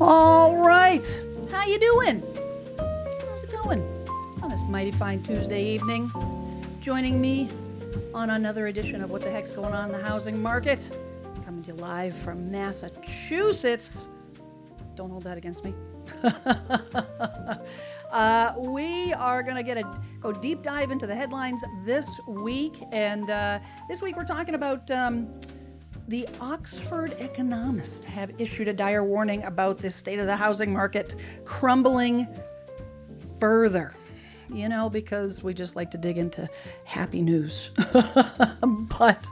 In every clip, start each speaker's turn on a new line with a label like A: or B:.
A: All right, how you doing? How's it going on this mighty fine Tuesday evening? Joining me on another edition of What the Heck's Going On in the Housing Market. Coming to you live from Massachusetts. Don't hold that against me. We are going to go deep dive into the headlines this week. And this week we're talking about the Oxford economists have issued a dire warning about the state of the housing market crumbling further. You know, because we just like to dig into happy news. But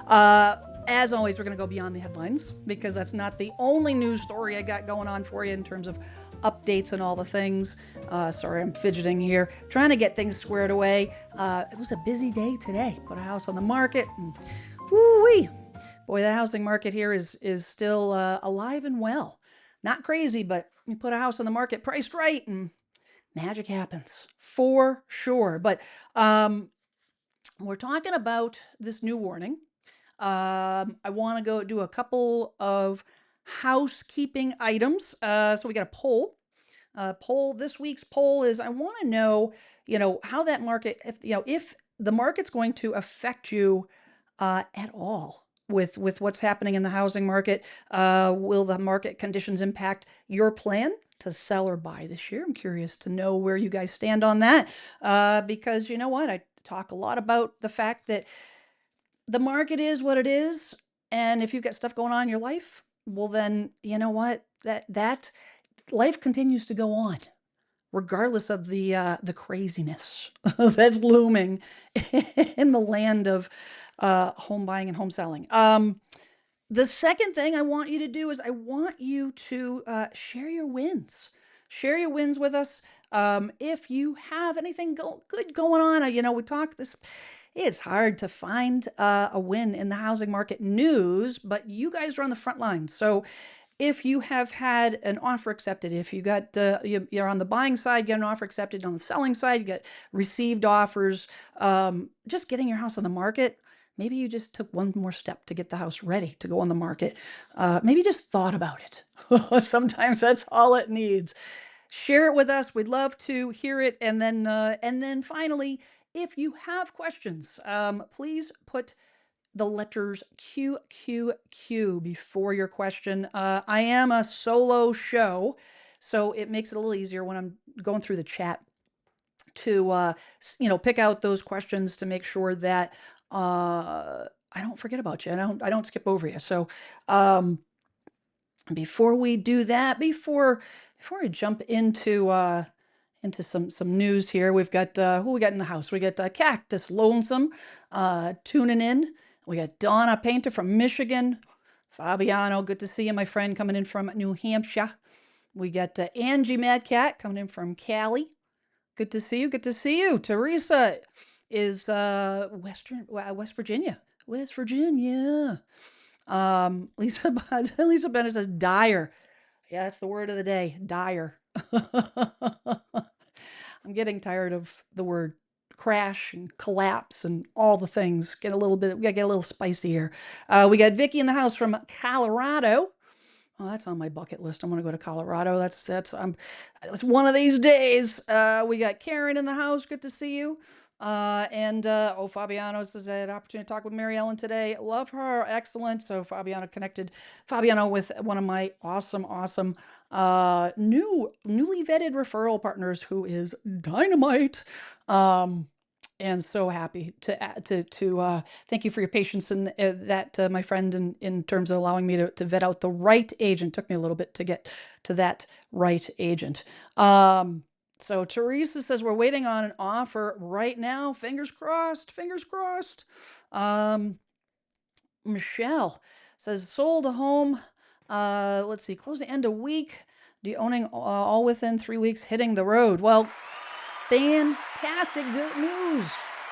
A: as always, we're going to go beyond the headlines because that's not the only news story I got going on for you in terms of updates and all the things. Sorry, I'm fidgeting here, trying to get things squared away. It was a busy day today. Put a house on the market and woo-wee. Boy, the housing market here is still alive and well. Not crazy, but you put a house on the market priced right and magic happens for sure. But we're talking about this new warning. I want to go do a couple of housekeeping items. So we got a poll. This week's poll is I want to know, how that market, if the market's going to affect you at all with what's happening in the housing market. Will the market conditions impact your plan to sell or buy this year? I'm curious to know where you guys stand on that, because you know what? I talk a lot about the fact that the market is what it is, and if you've got stuff going on in your life, well then, you know what? That life continues to go on, regardless of the craziness that's looming in the land of home buying and home selling. The second thing I want you to do is I want you to share your wins. Share your wins with us. If you have anything good going on, we talk this. It's hard to find a win in the housing market news, but you guys are on the front line. So if you have had an offer accepted, if you got you're on the buying side, get an offer accepted. On the selling side, you get received offers. Just getting your house on the market. Maybe you just took one more step to get the house ready to go on the market. Maybe just thought about it. Sometimes that's all it needs. Share it with us. We'd love to hear it. And then finally, if you have questions, please put the letters QQQ before your question. I am a solo show, so it makes it a little easier when I'm going through the chat to pick out those questions to make sure that I don't forget about you. I don't skip over you. So before we do that, before I jump into some news here, we've got who we got in the house. We got Cactus Lonesome tuning in. We got Donna Painter from Michigan. Fabiano, good to see you, my friend, coming in from New Hampshire. We got Angie Madcat coming in from Cali. Good to see you. Good to see you. Teresa is West Virginia. West Virginia. Lisa Bennett says dire. Yeah, that's the word of the day. Dire. I'm getting tired of the word crash and collapse and all the things. We gotta get a little spicy here. We got Vicky in the house from Colorado. Oh, that's on my bucket list. I'm going to go to Colorado. That's one of these days. We got Karen in the house. Good to see you. Fabiano says I had an opportunity to talk with Mary Ellen today. Love her. Excellent. So Fabiano connected with one of my awesome, newly vetted referral partners who is dynamite. And so happy to thank you for your patience and my friend, in terms of allowing me to vet out the right agent. Took me a little bit to get to that right agent. So Teresa says we're waiting on an offer right now. Fingers crossed. Fingers crossed. Michelle says sold a home. Let's see, close the end of week. Owning all within 3 weeks, hitting the road. Well, fantastic, good news.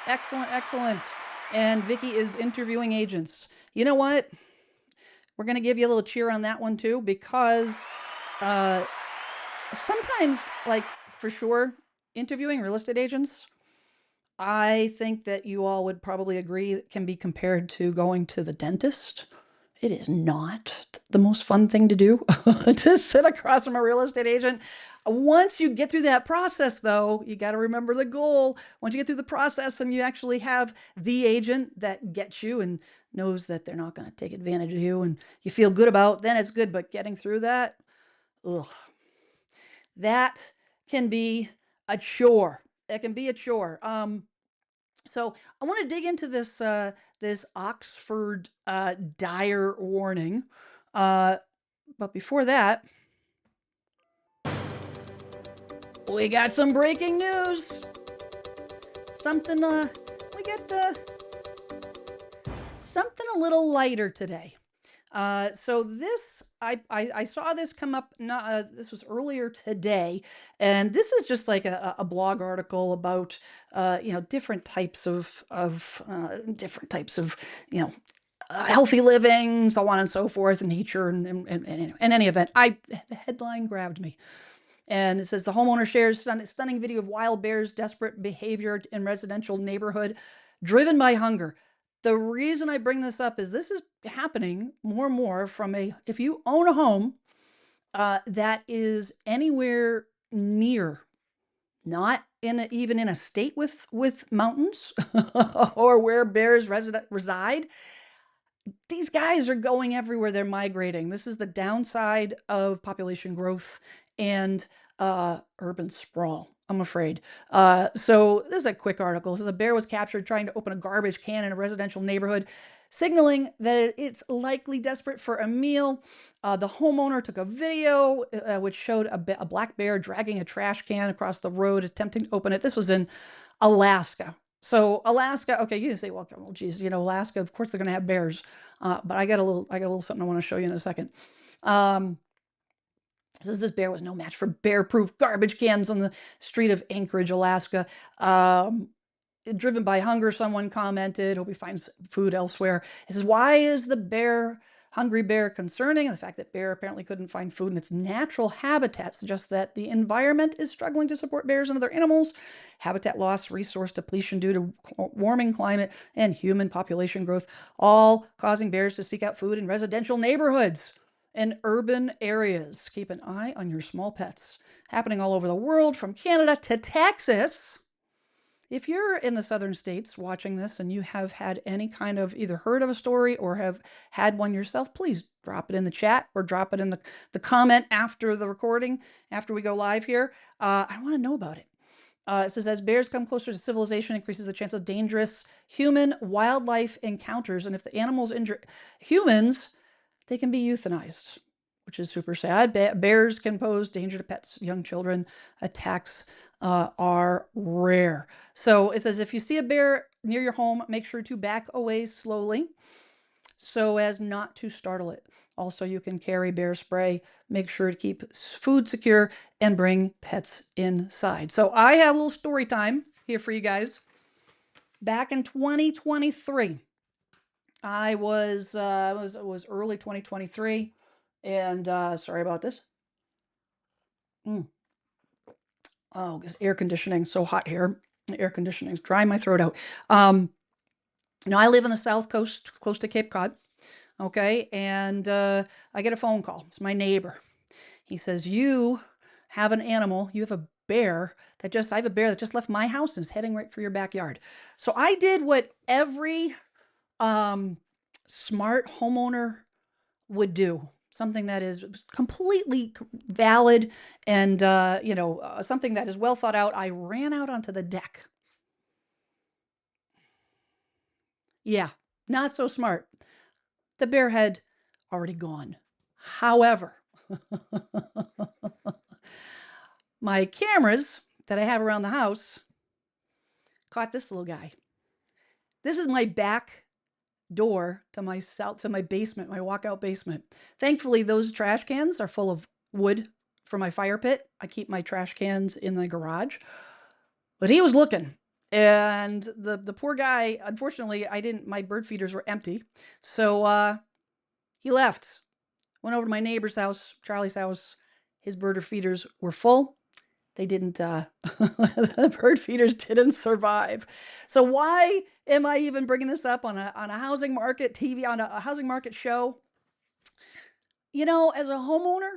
A: Excellent. And Vicky is interviewing agents. You know what? We're going to give you a little cheer on that one too, because sometimes, like, for sure, interviewing real estate agents, I think that you all would probably agree, it can be compared to going to the dentist. It is not the most fun thing to do to sit across from a real estate agent. Once you get through that process, though, you got to remember the goal. Once you get through the process and you actually have the agent that gets you and knows that they're not going to take advantage of you and you feel good about, then it's good. But getting through that, ugh, that can be a chore. It can be a chore. So I want to dig into this Oxford dire warning. But before that, we got some breaking news. Something we got something a little lighter today. So this, I saw this come up. Not this was earlier today, and this is just like a blog article about different types of healthy living, so on and so forth, and nature, and in any event, the headline grabbed me. And it says the homeowner shares stunning video of wild bears' desperate behavior in residential neighborhood, driven by hunger. The reason I bring this up is this is happening more and more if you own a home that is anywhere near, not even in a state with mountains or where bears reside. These guys are going everywhere. They're migrating. This is the downside of population growth and urban sprawl, I'm afraid. So this is a quick article. This is a bear was captured trying to open a garbage can in a residential neighborhood, signaling that it's likely desperate for a meal. The homeowner took a video which showed a black bear dragging a trash can across the road, attempting to open it. This was in Alaska. So Alaska, okay, you can say, well, geez, Alaska, of course they're going to have bears. But I got a little something I want to show you in a second. Says this bear was no match for bear-proof garbage cans on the street of Anchorage, Alaska. Driven by hunger, someone commented, hope he finds food elsewhere. He says, why is the hungry bear concerning? And the fact that bear apparently couldn't find food in its natural habitat suggests that the environment is struggling to support bears and other animals. Habitat loss, resource depletion due to warming climate, and human population growth, all causing bears to seek out food in residential neighborhoods and urban areas. Keep an eye on your small pets. Happening all over the world, from Canada to Texas. If you're in the southern states watching this and you have had any kind of either heard of a story or have had one yourself, please drop it in the chat or drop it in the comment after the recording, after we go live here. I want to know about it. It says, as bears come closer to civilization, increases the chance of dangerous human-wildlife encounters. And if the animals injure humans, they can be euthanized, which is super sad. Bears can pose danger to pets, young children. Attacks are rare. So it says, if you see a bear near your home, make sure to back away slowly so as not to startle it. Also, you can carry bear spray. Make sure to keep food secure and bring pets inside. So I have a little story time here for you guys. Back in 2023, it was early 2023, and sorry about this. Oh, because air conditioning so hot here. Air conditioning's drying my throat out. I live on the South Coast, close to Cape Cod. Okay, and I get a phone call. It's my neighbor. He says, you have an animal. You have a bear I have a bear that just left my house and is heading right for your backyard. So I did what every smart homeowner would do, something that is completely valid and something that is well thought out. I ran out onto the deck. Yeah, not so smart. The bear had already gone. However, my cameras that I have around the house caught this little guy. This is my back door to my basement, my walkout basement. Thankfully, those trash cans are full of wood for my fire pit. I keep my trash cans in the garage. But he was looking. And the poor guy, unfortunately, my bird feeders were empty. So he left. Went over to my neighbor's house, Charlie's house. His bird feeders were full. They didn't, the bird feeders didn't survive. So why am I even bringing this up on a housing market TV, on a housing market show? as a homeowner,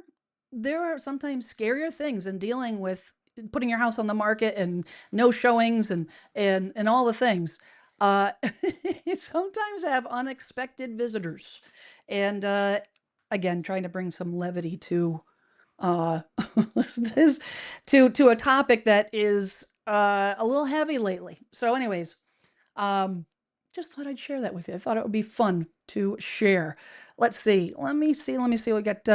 A: there are sometimes scarier things than dealing with putting your house on the market and no showings and all the things. You sometimes have unexpected visitors, and again, trying to bring some levity to uh, this to a topic that is a little heavy lately. So, anyways, um, just thought I'd share that with you. I thought it would be fun to share. Let's see. Let me see. Let me see. We got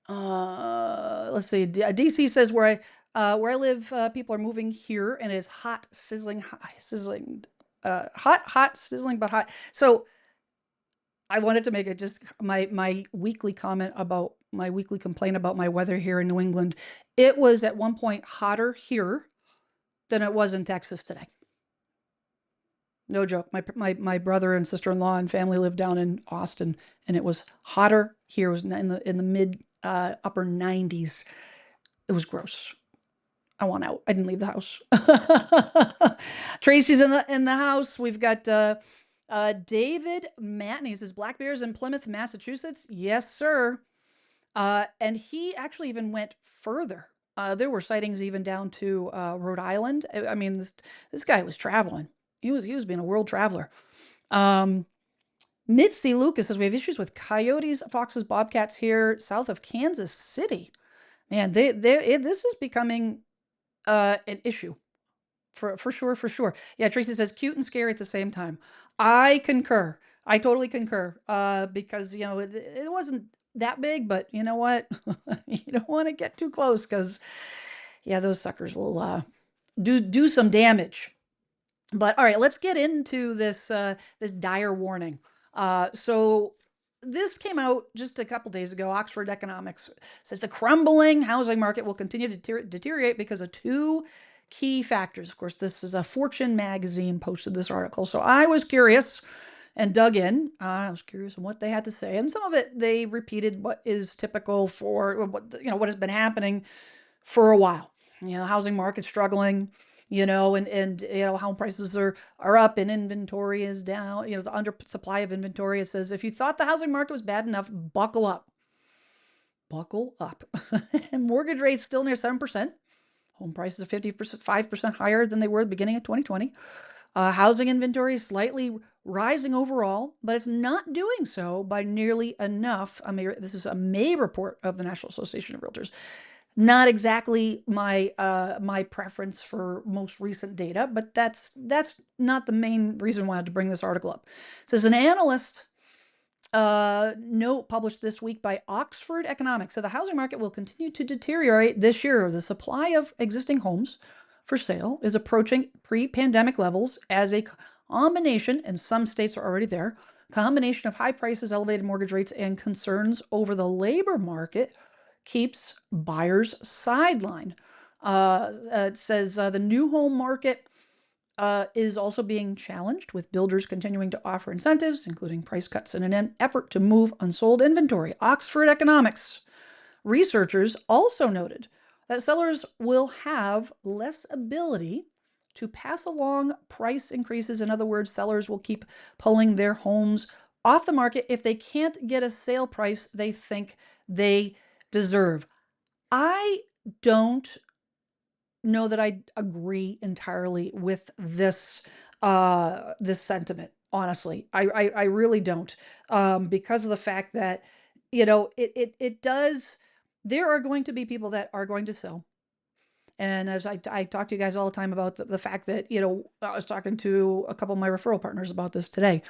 A: let's see. DC says where I live, people are moving here, and it is hot, sizzling, hot, sizzling, but hot. So I wanted to make it just my weekly comment about my weekly complaint about my weather here in New England. It was at one point hotter here than it was in Texas today. No joke. My brother and sister-in-law and family live down in Austin, and it was hotter here. It was in the mid upper 90s. It was gross. I want out. I didn't leave the house. Tracy's in the house. We've got David Matney. He says Black bears in Plymouth, Massachusetts. Yes, sir. And he actually even went further. There were sightings even down to Rhode Island. I mean, this guy was traveling. He was being a world traveler. Mitzi Lucas says we have issues with coyotes, foxes, bobcats here south of Kansas City. Man, this is becoming an issue for sure, for sure. Yeah, Tracy says cute and scary at the same time. I concur. I totally concur. Because it wasn't that big, but you know what? You don't want to get too close because yeah, those suckers will do some damage. But all right, let's get into this this dire warning. So this came out just a couple days ago. Oxford Economics says the crumbling housing market will continue to deteriorate because of two key factors. Of course, this is a Fortune magazine posted this article. So I was curious and dug in. I was curious on what they had to say, and some of it they repeated what is typical for what has been happening for a while. The housing market struggling, and home prices are up and inventory is down, the undersupply of inventory. It says if you thought the housing market was bad enough, buckle up. Buckle up. And mortgage rates still near 7%. Home prices are 5% higher than they were at the beginning of 2020. Housing inventory is slightly rising overall, but it's not doing so by nearly enough. This is a May report of the National Association of Realtors. Not exactly my my preference for most recent data, but that's not the main reason why I had to bring this article up. It says an analyst note published this week by Oxford Economics said the housing market will continue to deteriorate this year. The supply of existing homes for sale is approaching pre-pandemic levels as a combination, and some states are already there, combination of high prices, elevated mortgage rates, and concerns over the labor market keeps buyers sidelined. It says the new home market is also being challenged, with builders continuing to offer incentives, including price cuts, in an effort to move unsold inventory. Oxford Economics researchers also noted that sellers will have less ability to pass along price increases. In other words, sellers will keep pulling their homes off the market if they can't get a sale price they think they deserve. I don't know that I agree entirely with this this sentiment. Honestly, I really don't, because of the fact that it does. There are going to be people that are going to sell. And as I talk to you guys all the time about the fact that, I was talking to a couple of my referral partners about this today,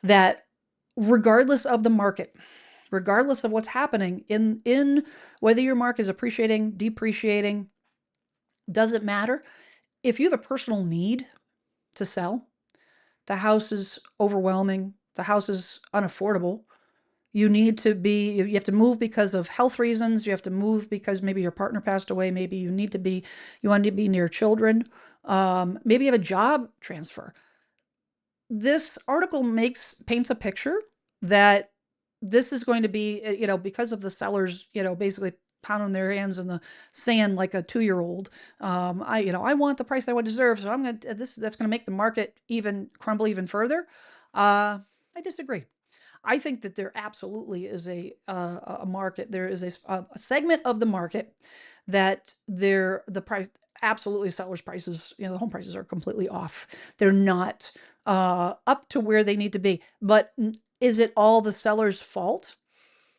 A: that regardless of the market, regardless of what's happening in whether your market is appreciating, depreciating, doesn't matter. If you have a personal need to sell, the house is overwhelming, the house is unaffordable. You have to move because of health reasons. You have to move because maybe your partner passed away. Maybe you want to be near children. Maybe you have a job transfer. This article paints a picture that this is going to be, because of the sellers, basically pounding their hands in the sand like a 2-year-old. I want the price I would deserve, so that's going to make the market crumble even further. I disagree. I think that there absolutely is a market. There is a segment of the market that the price absolutely sellers prices, the home prices are completely off. They're not up to where they need to be. But is it all the seller's fault?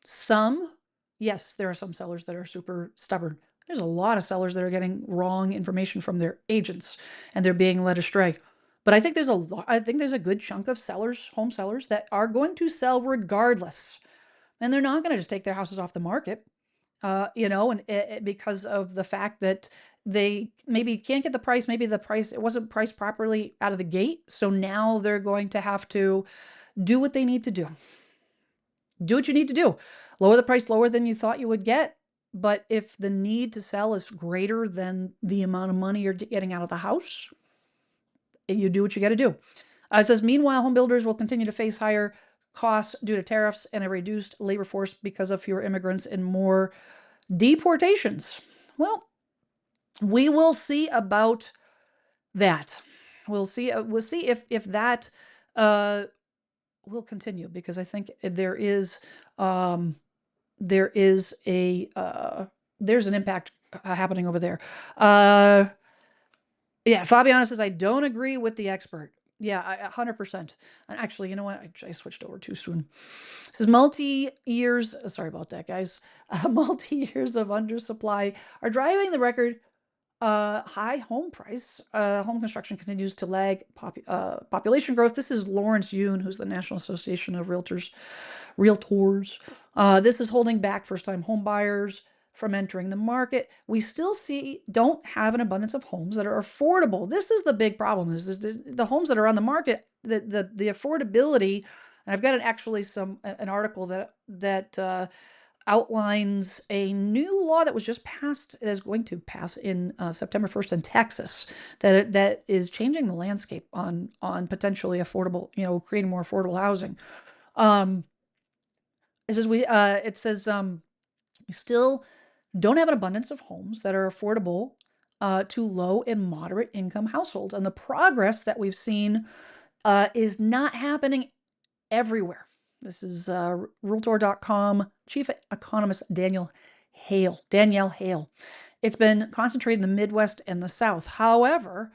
A: Some, yes, there are some sellers that are super stubborn. There's a lot of sellers that are getting wrong information from their agents and they're being led astray. But I think there's a good chunk of sellers, home sellers, that are going to sell regardless. And they're not going to just take their houses off the market, because of the fact that they maybe can't get the price. Maybe it wasn't priced properly out of the gate. So now they're going to have to do what they need to do. Do what you need to do. Lower the price lower than you thought you would get. But if the need to sell is greater than the amount of money you're getting out of the house, you do what you got to do. It says, meanwhile, home builders will continue to face higher costs due to tariffs and a reduced labor force because of fewer immigrants and more deportations. Well, we will see about that. We'll see if that will continue, because I think there's an impact happening over there. Yeah, Fabiana says, I don't agree with the expert. Yeah, 100%. And actually, you know what? I switched over too soon. It says multi-years, sorry about that, guys. Multi-years of undersupply are driving the record high home price. Home construction continues to lag population growth. This is Lawrence Yoon, who's the National Association of Realtors. This is holding back first-time home buyers from entering the market. We still don't have an abundance of homes that are affordable. This is the big problem. Is the homes that are on the market, the affordability. And I've got an article that outlines a new law that was just passed, that is going to pass in September 1st in Texas, that is changing the landscape on potentially affordable, creating more affordable housing. It says we still don't have an abundance of homes that are affordable to low and moderate income households, and the progress that we've seen is not happening everywhere. This is Realtor.com chief economist Danielle Hale. It's been concentrated in the Midwest and the South. However,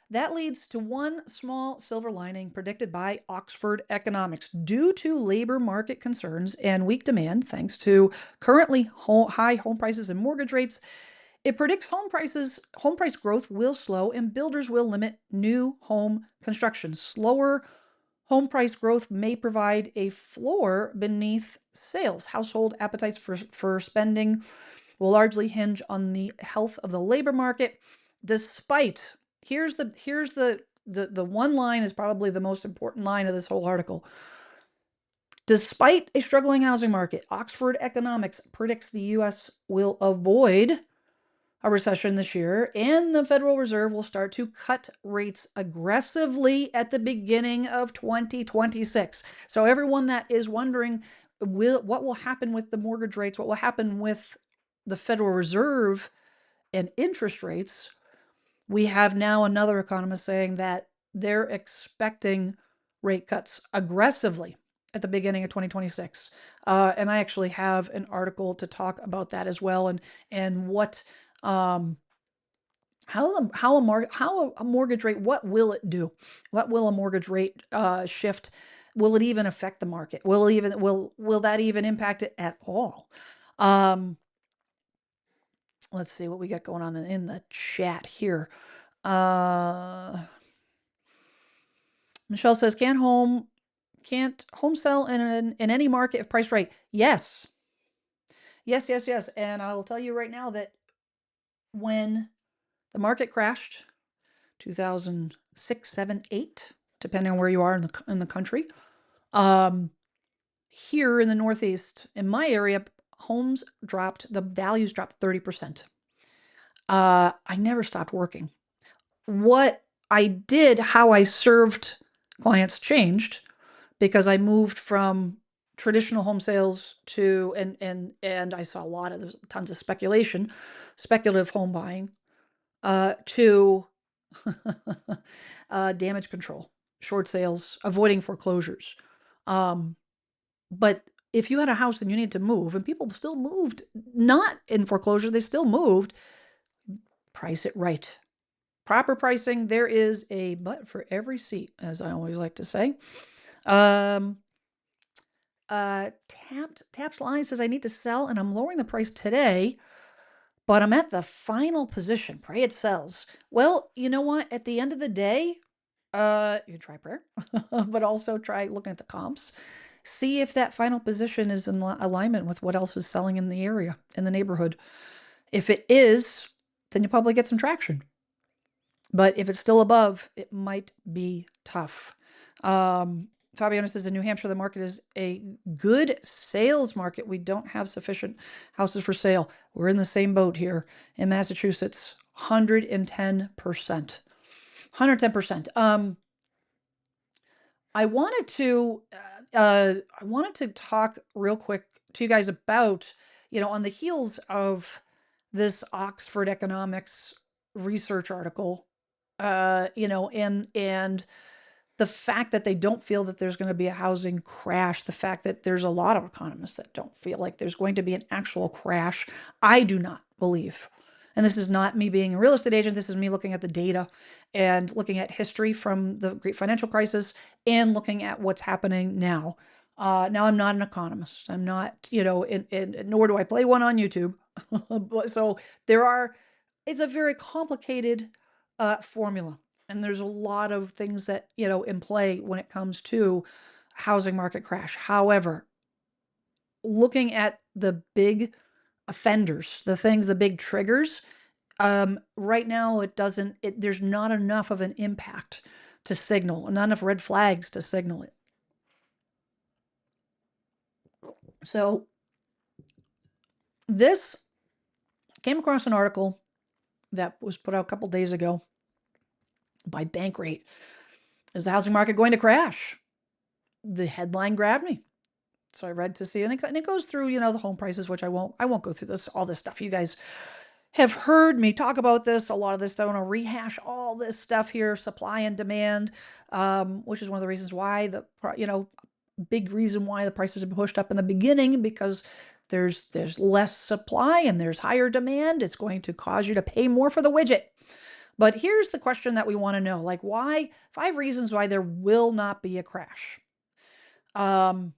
A: that leads to one small silver lining predicted by Oxford Economics. Due to labor market concerns and weak demand, thanks to currently high home prices and mortgage rates, it predicts home price growth will slow and builders will limit new home construction. Slower home price growth may provide a floor beneath sales. Household appetites for spending will largely hinge on the health of the labor market. Despite, here's the one line is probably the most important line of this whole article. Despite a struggling housing market, Oxford Economics predicts the U.S. will avoid a recession this year, and the Federal Reserve will start to cut rates aggressively at the beginning of 2026. So everyone that is wondering what will happen with the mortgage rates, what will happen with the Federal Reserve and interest rates, we have now another economist saying that they're expecting rate cuts aggressively at the beginning of 2026. And I actually have an article to talk about that as well, and what how a mortgage rate, what will it do? What will a mortgage rate shift? Will it even affect the market? Will that even impact it at all? Let's see what we got going on in the chat here. Michelle says, can't home sell in any market if priced right? Yes. And I'll tell you right now that when the market crashed, 2006, 7, 8, depending on where you are in the country, here in the Northeast, in my area, the values dropped 30%. I never stopped working. What I did, how I served clients changed, because I moved from traditional home sales to, and I saw there's tons of speculative home buying, to damage control, short sales, avoiding foreclosures. But if you had a house and you needed to move, and people still moved, not in foreclosure, they still moved, price it right. Proper pricing, there is a but for every seat, as I always like to say. Tapped line says I need to sell and I'm lowering the price today, but I'm at the final position. Pray it sells. Well, you know what? At the end of the day, you can try prayer, but also try looking at the comps. See if that final position is in alignment with what else is selling in the area, in the neighborhood. If it is, then you probably get some traction. But if it's still above, it might be tough. Fabiana says in New Hampshire, the market is a good sales market. We don't have sufficient houses for sale. We're in the same boat here in Massachusetts, 110%. 110%. I wanted to talk real quick to you guys about, on the heels of this Oxford economics research article, and the fact that they don't feel that there's going to be a housing crash, the fact that there's a lot of economists that don't feel like there's going to be an actual crash, I do not believe. And this is not me being a real estate agent. This is me looking at the data and looking at history from the great financial crisis and looking at what's happening now. Now, I'm not an economist. I'm not, nor do I play one on YouTube. So it's a very complicated formula. And there's a lot of things that, in play when it comes to housing market crash. However, looking at the big offenders, the big triggers, right now there's not enough of an impact to signal, not enough red flags to signal it. So this came across an article that was put out a couple days ago by Bankrate. Is the housing market going to crash? The headline grabbed me. So I read to see, and it goes through, the home prices, which I won't go through all this stuff. You guys have heard me talk about this, a lot of this. I don't want to rehash all this stuff here, supply and demand, which is one of the reasons why big reason why the prices have been pushed up in the beginning, because there's less supply and there's higher demand. It's going to cause you to pay more for the widget. But here's the question that we want to know, like 5 reasons why there will not be a crash. And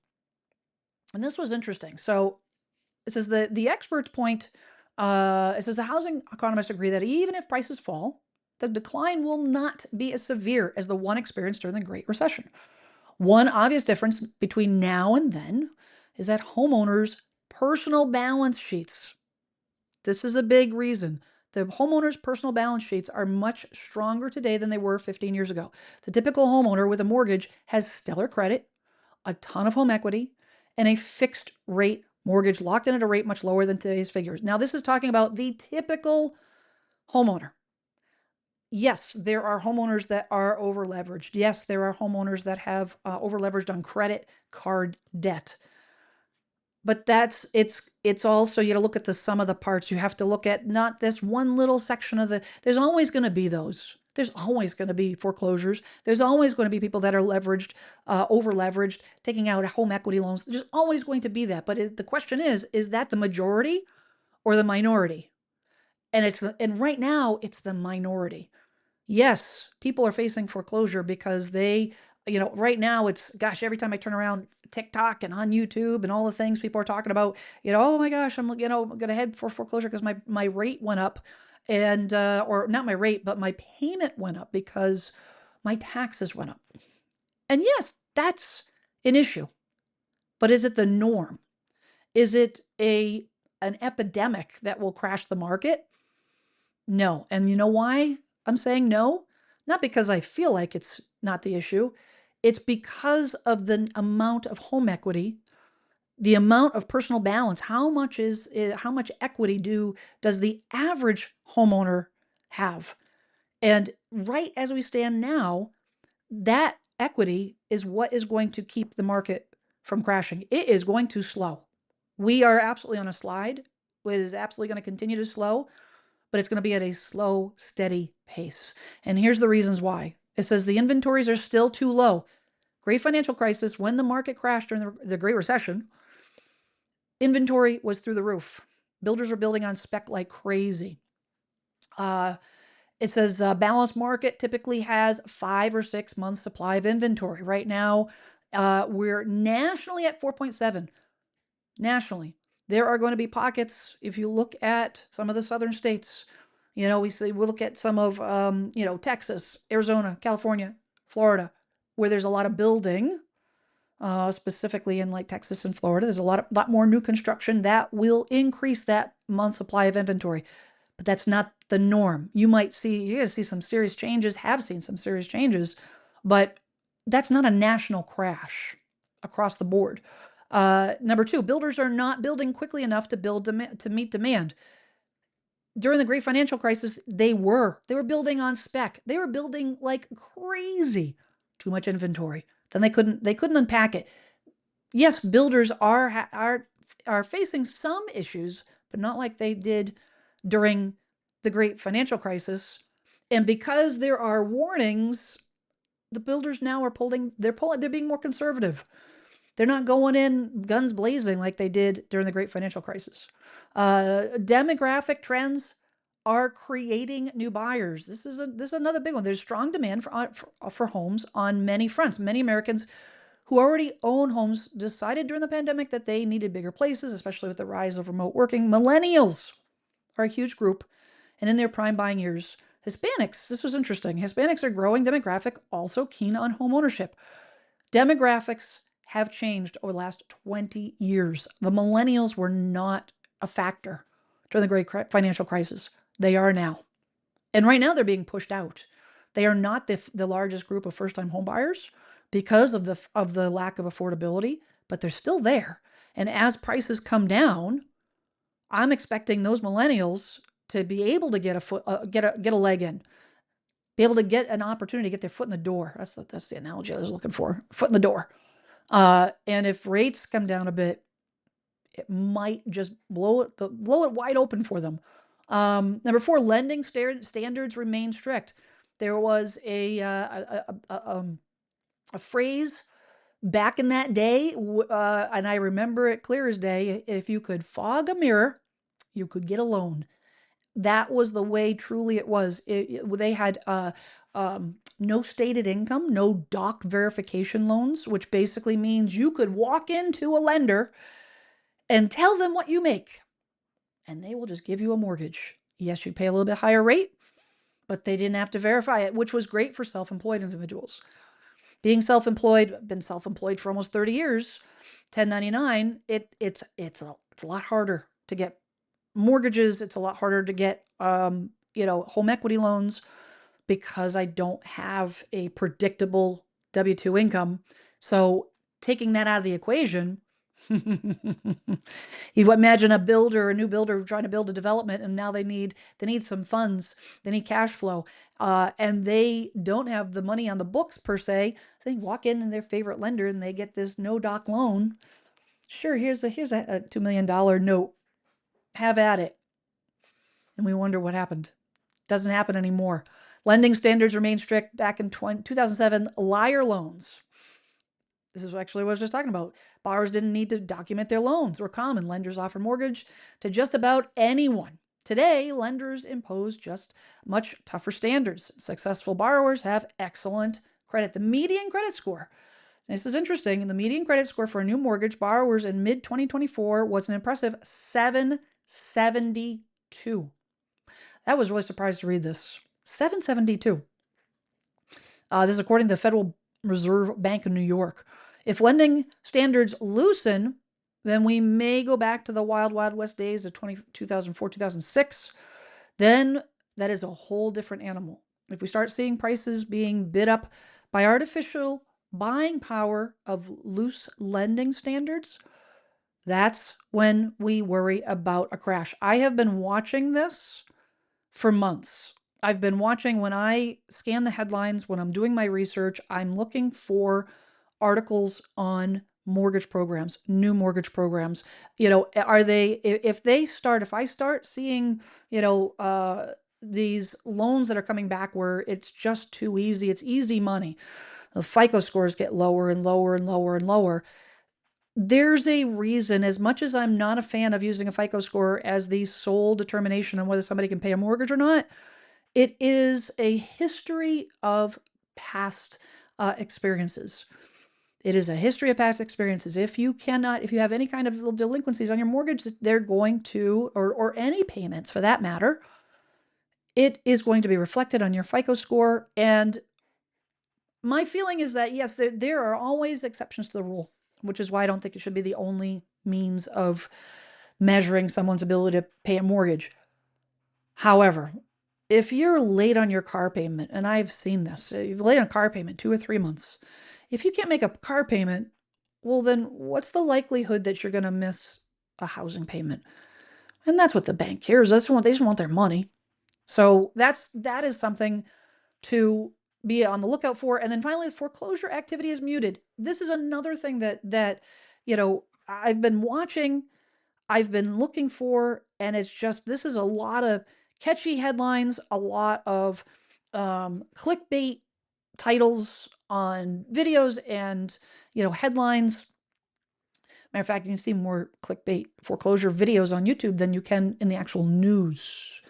A: this was interesting. So it says the experts point, it says the housing economists agree that even if prices fall, the decline will not be as severe as the one experienced during the Great Recession. One obvious difference between now and then is that homeowners' personal balance sheets. This is a big reason. The homeowners' personal balance sheets are much stronger today than they were 15 years ago. The typical homeowner with a mortgage has stellar credit, a ton of home equity, and a fixed rate mortgage locked in at a rate much lower than today's figures. Now, this is talking about the typical homeowner. Yes, there are homeowners that are over leveraged. Yes, there are homeowners that have over leveraged on credit card debt. But it's also, you got to look at the sum of the parts. You have to look at not this one little section there's always going to be those. There's always going to be foreclosures. There's always going to be people that are leveraged, over leveraged, taking out home equity loans. There's always going to be that. But the question is that the majority or the minority? And right now it's the minority. Yes, people are facing foreclosure because right now every time I turn around TikTok and on YouTube and all the things people are talking about, oh my gosh, I'm going to head for foreclosure because my rate went up and, or not my rate, but my payment went up because my taxes went up. And yes, that's an issue, but is it the norm? Is it an epidemic that will crash the market? No. And you know why I'm saying no? Not because I feel like it's not the issue. It's because of the amount of home equity, the amount of personal balance. How much equity does the average homeowner have? And right as we stand now, that equity is what is going to keep the market from crashing. It is going to slow. We are absolutely on a slide. It is absolutely going to continue to slow, but it's going to be at a slow, steady pace. And here's the reasons why. It says the inventories are still too low. Great financial crisis, when the market crashed during the Great Recession, inventory was through the roof. Builders are building on spec like crazy. It says balanced market typically has 5 or 6 months supply of inventory. Right now, we're nationally at 4.7. Nationally, there are going to be pockets. If you look at some of the southern states, we look at some of Texas, Arizona, California, Florida, where there's a lot of building. Specifically in like Texas and Florida, there's a lot more new construction that will increase that month supply of inventory. But that's not the norm. You're going to see some serious changes, have seen some serious changes, but that's not a national crash across the board. Number two, builders are not building quickly enough to meet demand. During the Great Financial Crisis, they were building on spec. They were building like crazy. Too much inventory. Then they couldn't unpack it. Yes, builders are facing some issues, but not like they did during the Great Financial Crisis. And because there are warnings, the builders now are they're being more conservative. They're not going in guns blazing like they did during the Great Financial Crisis. Demographic trends are creating new buyers. This is another big one. There's strong demand for homes on many fronts. Many Americans who already own homes decided during the pandemic that they needed bigger places, especially with the rise of remote working. Millennials are a huge group, and in their prime buying years. Hispanics, this was interesting. Hispanics are growing demographic, also keen on home ownership. Demographics have changed over the last 20 years. The millennials were not a factor during the Great Financial Crisis. They are now. And right now they're being pushed out. They are not the largest group of first-time home buyers because of the lack of affordability, but they're still there. And as prices come down, I'm expecting those millennials to be able to get a leg in, be able to get an opportunity to get their foot in the door. That's the analogy I was looking for. Foot in the door. And if rates come down a bit, it might just blow it wide open for them. Number 4, lending standards remain strict. There was a phrase back in that day, and I remember it clear as day. If you could fog a mirror, you could get a loan. That was the way truly it was. They had no stated income, no doc verification loans, which basically means you could walk into a lender and tell them what you make, and they will just give you a mortgage. Yes, you'd pay a little bit higher rate, but they didn't have to verify it, which was great for self-employed individuals. Being self-employed, been self-employed for almost 30 years, 1099, it's a lot harder to get mortgages. It's a lot harder to get home equity loans because I don't have a predictable W-2 income. So taking that out of the equation, you imagine a new builder trying to build a development, and now they need some funds, they need cash flow, and they don't have the money on the books per se. They walk in their favorite lender and they get this no doc loan. Sure, here's a $2 million note. Have at it. And we wonder what happened. Doesn't happen anymore. Lending standards remain strict. Back in 2007, liar loans. This is actually what I was just talking about. Borrowers didn't need to document their loans. Were common. Lenders offer mortgage to just about anyone. Today, lenders impose just much tougher standards. Successful borrowers have excellent credit. The median credit score. This is interesting. The median credit score for a new mortgage borrowers in mid-2024 was an impressive 772. I was really surprised to read this. 772. This is according to the Federal Reserve Bank of New York. If lending standards loosen, then we may go back to the wild, wild west days of 2004, 2006. Then that is a whole different animal. If we start seeing prices being bid up by artificial buying power of loose lending standards, that's when we worry about a crash. I have been watching this for months. I've been watching when I scan the headlines, when I'm doing my research, I'm looking for articles on mortgage programs, new mortgage programs. If I start seeing, these loans that are coming back where it's just too easy, it's easy money. the FICO scores get lower and lower and lower and lower. There's a reason, as much as I'm not a fan of using a FICO score as the sole determination on whether somebody can pay a mortgage or not, it is a history of past experiences. It is a history of past experiences. If you have any kind of delinquencies on your mortgage, they're going to, or any payments for that matter, it is going to be reflected on your FICO score. And my feeling is that, yes, there are always exceptions to the rule, which is why I don't think it should be the only means of measuring someone's ability to pay a mortgage. However, if you're late on your car payment, and I've seen this, you're late on a car payment 2 or 3 months, if you can't make a car payment, well, then what's the likelihood that you're going to miss a housing payment? And that's what the bank cares. They just want their money. So that is something to be on the lookout for. And then finally, the foreclosure activity is muted. This is another thing that I've been watching, I've been looking for, and it's just, this is a lot of catchy headlines, a lot of clickbait titles on videos and, headlines. Matter of fact, you can see more clickbait foreclosure videos on YouTube than you can in the actual news,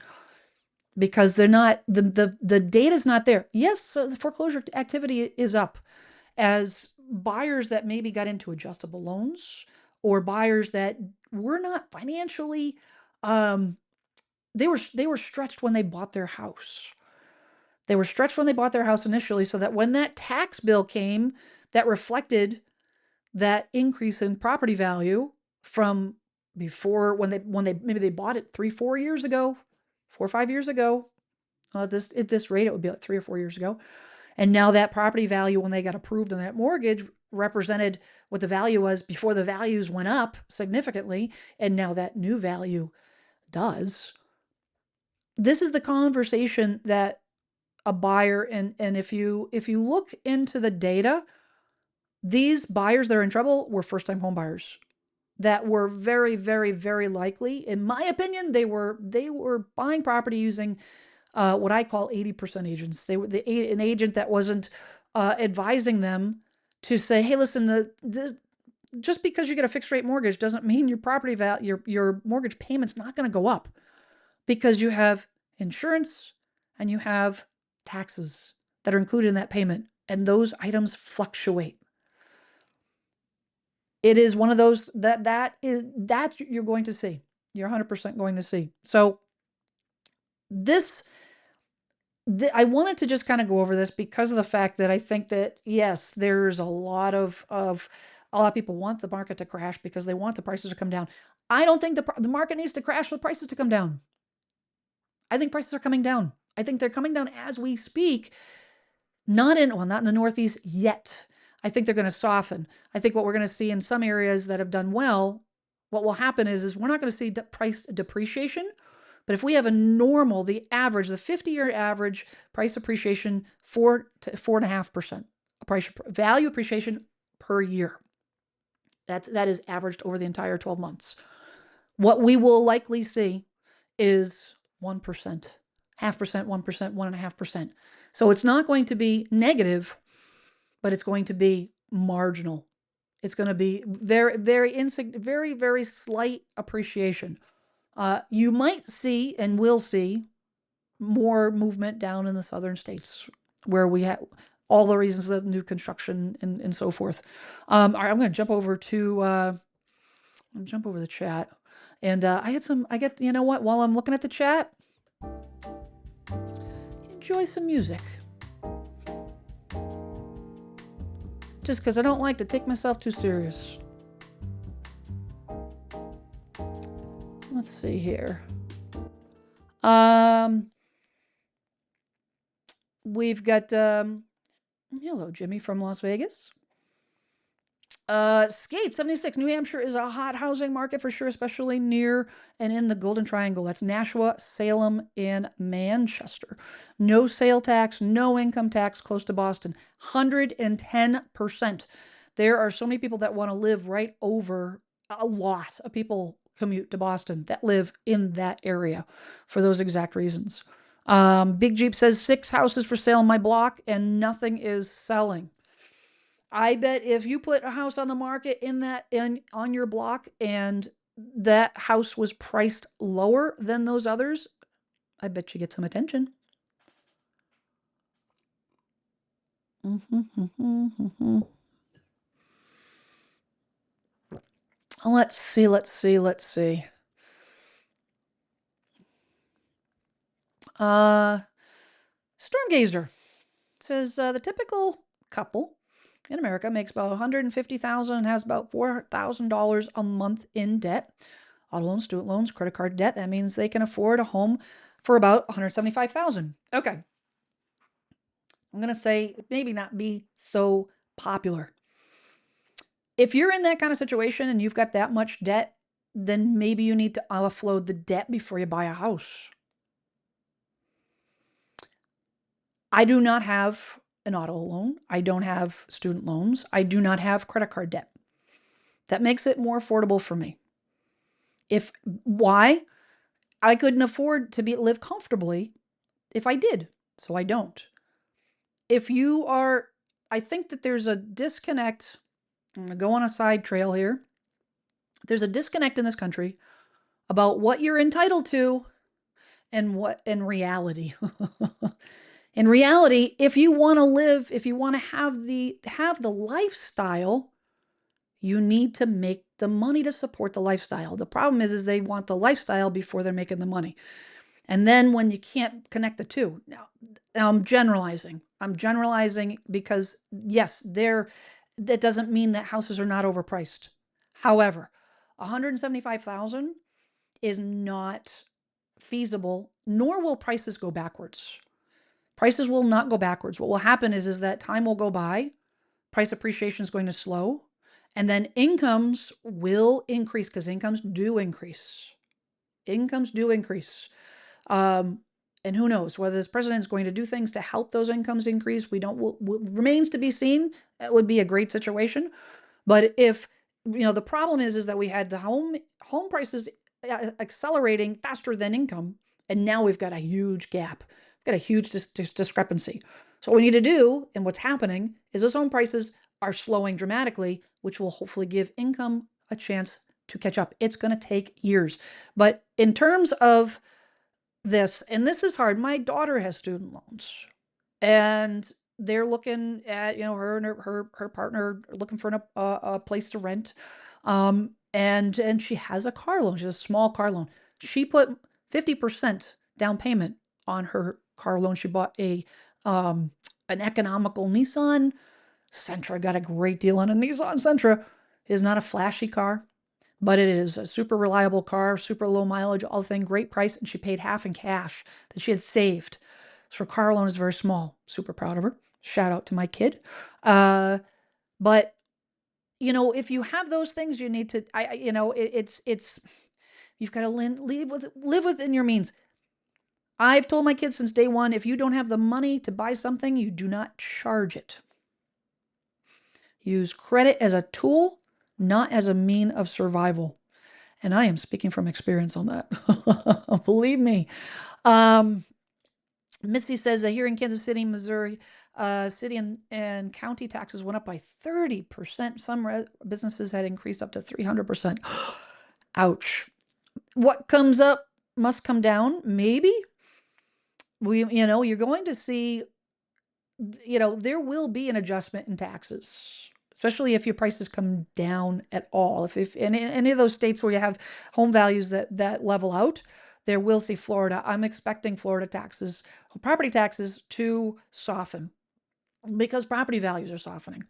A: because they're not, the data's not there. Yes, so the foreclosure activity is up as buyers that maybe got into adjustable loans, or buyers that were not financially, they were stretched when they bought their house. They were stretched when they bought their house initially, so that when that tax bill came that reflected that increase in property value from before, when they maybe they bought it 3-4 years ago, 4 or 5 years ago, at this rate it would be like 3 or 4 years ago, and now that property value, when they got approved on that mortgage, represented what the value was before the values went up significantly, and now that new value does. This is the conversation that a buyer, and if you look into the data, these buyers that are in trouble were first-time home buyers that were very, very, very likely, in my opinion, they were buying property using what I call 80% agents. They were an agent that wasn't advising them to say, hey, listen, just because you get a fixed rate mortgage doesn't mean your property value, your mortgage payment's not going to go up, because you have insurance and you have taxes that are included in that payment, and those items fluctuate. It is one of those that's you're going to see. You're 100% going to see. So I wanted to just kind of go over this because of the fact that I think that, yes, there's a lot of people want the market to crash because they want the prices to come down. I don't think the market needs to crash for the prices to come down. I think prices are coming down. I think they're coming down as we speak. Not in the Northeast yet. I think they're going to soften. I think what we're going to see in some areas that have done well, what will happen is we're not going to see price depreciation. But if we have the 50-year average price appreciation, 4 to 4.5%, price value appreciation per year. That is averaged over the entire 12 months. What we will likely see is 1%, 0.5%, 1%, 1.5%. So it's not going to be negative, but it's going to be marginal. It's going to be very, very, very slight appreciation. You might see and will see more movement down in the southern states where we have all the reasons of new construction and so forth. All right, I'm going to jump over the chat. And you know what, while I'm looking at the chat, enjoy some music. Just because I don't like to take myself too serious. Let's see here. We've got, hello, Jimmy from Las Vegas. Skate 76, New Hampshire is a hot housing market for sure, especially near and in the Golden Triangle. That's Nashua, Salem, and Manchester. No sale tax, no income tax, close to Boston. 110%. There are so many people that want to live right over, a lot of people commute to Boston that live in that area for those exact reasons. Big Jeep says 6 houses for sale in my block and nothing is selling. I bet if you put a house on the market on your block and that house was priced lower than those others, I bet you get some attention. Let's see. Stormgazer says the typical couple in America makes about $150,000 and has about $4,000 a month in debt. Auto loans, student loans, credit card debt. That means they can afford a home for about $175,000. Okay. I'm going to say maybe not be so popular. If you're in that kind of situation and you've got that much debt, then maybe you need to offload the debt before you buy a house. I do not have an auto loan. I don't have student loans. I do not have credit card debt. That makes it more affordable for me. Why? I couldn't afford to live comfortably if I did, so I don't. I think that there's a disconnect. I'm going to go on a side trail here. There's a disconnect in this country about what you're entitled to and what in reality. In reality, if you want to have the lifestyle, you need to make the money to support the lifestyle. The problem is they want the lifestyle before they're making the money. And then when you can't connect the two. Now I'm generalizing. Because yes, that doesn't mean that houses are not overpriced. However, $175,000 is not feasible, nor will prices go backwards. Prices will not go backwards. What will happen is that time will go by, price appreciation is going to slow, and then incomes will increase because incomes do increase. And who knows whether this president is going to do things to help those incomes increase. Remains to be seen. It would be a great situation. But if, the problem is that we had the home prices accelerating faster than income, and now we've got a huge gap. We've got a huge discrepancy. So what we need to do, and what's happening, is those home prices are slowing dramatically, which will hopefully give income a chance to catch up. It's going to take years. But in terms of this, and this is hard, my daughter has student loans, and they're looking at, her and her partner are looking for a place to rent. And she has a car loan. She has a small car loan. She put 50% down payment on her car loan. She bought an economical Nissan Sentra. Got a great deal on a Nissan Sentra. Is not a flashy car, but it is a super reliable car, super low mileage, all the thing, great price. And she paid half in cash that she had saved. So her car loan is very small. Super proud of her. Shout out to my kid. But if you have those things, you need to, you've got to live within your means. I've told my kids since day one, if you don't have the money to buy something, you do not charge it. Use credit as a tool, not as a mean of survival. And I am speaking from experience on that. Believe me. Missy says that here in Kansas City, Missouri, city and county taxes went up by 30%. Some businesses had increased up to 300%. Ouch. What comes up must come down. Maybe you're going to see, there will be an adjustment in taxes, especially if your prices come down at all. If in any of those states where you have home values that level out, there will see Florida. I'm expecting Florida property taxes to soften because property values are softening.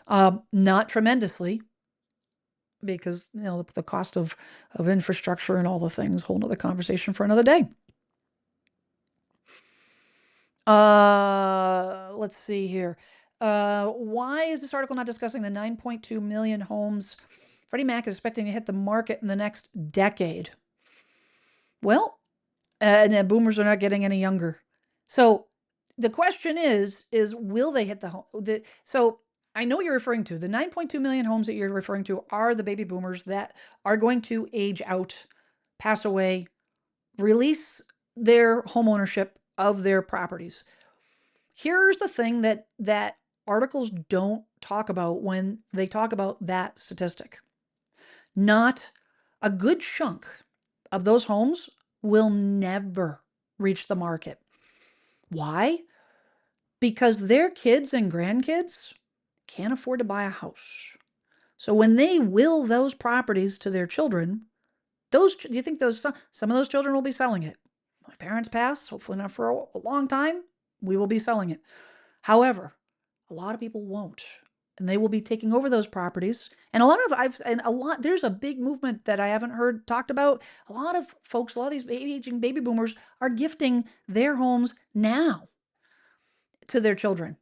A: Not tremendously because, the cost of infrastructure and all the things, whole nother conversation for another day. Let's see here. Why is this article not discussing the 9.2 million homes Freddie Mac is expecting to hit the market in the next decade? Well, and then boomers are not getting any younger. So the question is will they hit the home? So I know you're referring to the 9.2 million homes that you're referring to are the baby boomers that are going to age out, pass away, release their home ownership of their properties. Here's the thing that articles don't talk about when they talk about that statistic. Not a good chunk of those homes will never reach the market. Why? Because their kids and grandkids can't afford to buy a house. So when they will those properties to their children, do you think some of those children will be selling it? My parents passed, hopefully not for a long time. We will be selling it. However, a lot of people won't, and they will be taking over those properties. And there's a big movement that I haven't heard talked about. A lot of folks, a lot of these aging baby boomers are gifting their homes now to their children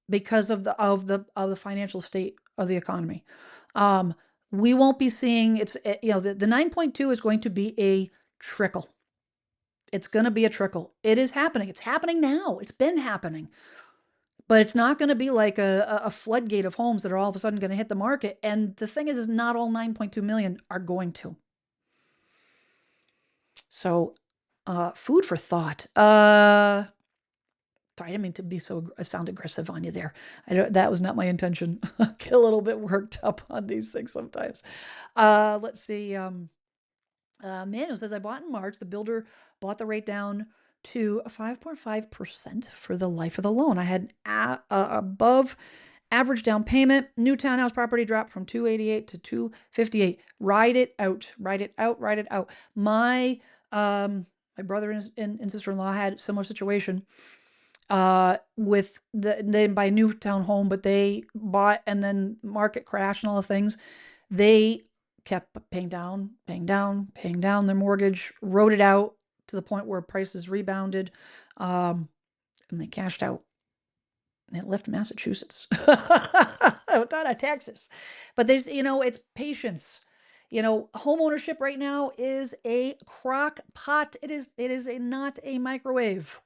A: because of the financial state of the economy. Um, we won't be seeing the 9.2 is going to be a trickle. It's going to be a trickle. It is happening. It's happening now. It's been happening. But it's not going to be like a floodgate of homes that are all of a sudden going to hit the market. And the thing is not all 9.2 million are going to. So, food for thought. Sorry, I didn't mean to sound aggressive on you there. That was not my intention. I get a little bit worked up on these things sometimes. Let's see. Manuel says, I bought in March. The builder bought the rate down to 5.5% for the life of the loan. I had above average down payment. New townhouse property dropped from 288 to 258. Ride it out. Ride it out. Ride it out. My brother and sister-in-law had a similar situation. With they didn't buy a new town home, but they bought, and then market crash and all the things. They kept paying down their mortgage, wrote it out to the point where prices rebounded, and they cashed out. It left Massachusetts, not Texas. But it's patience. Home ownership right now is a crock pot. It is not a microwave.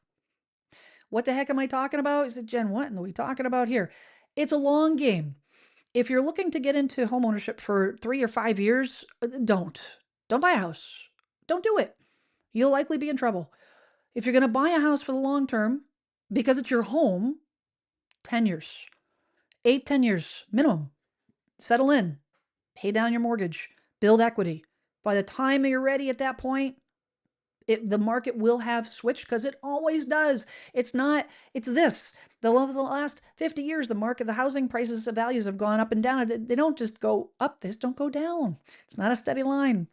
A: What the heck am I talking about? Is it Jen? What are we talking about here? It's a long game. If you're looking to get into homeownership for 3 or 5 years, don't buy a house. Don't do it. You'll likely be in trouble. If you're going to buy a house for the long term, because it's your home, 10 years, 10 years minimum. Settle in, pay down your mortgage, build equity. By the time you're ready at that point, the market will have switched, because it always does. It's this. The last 50 years, the housing prices, the values have gone up and down. They don't just go up. They just don't go down. It's not a steady line.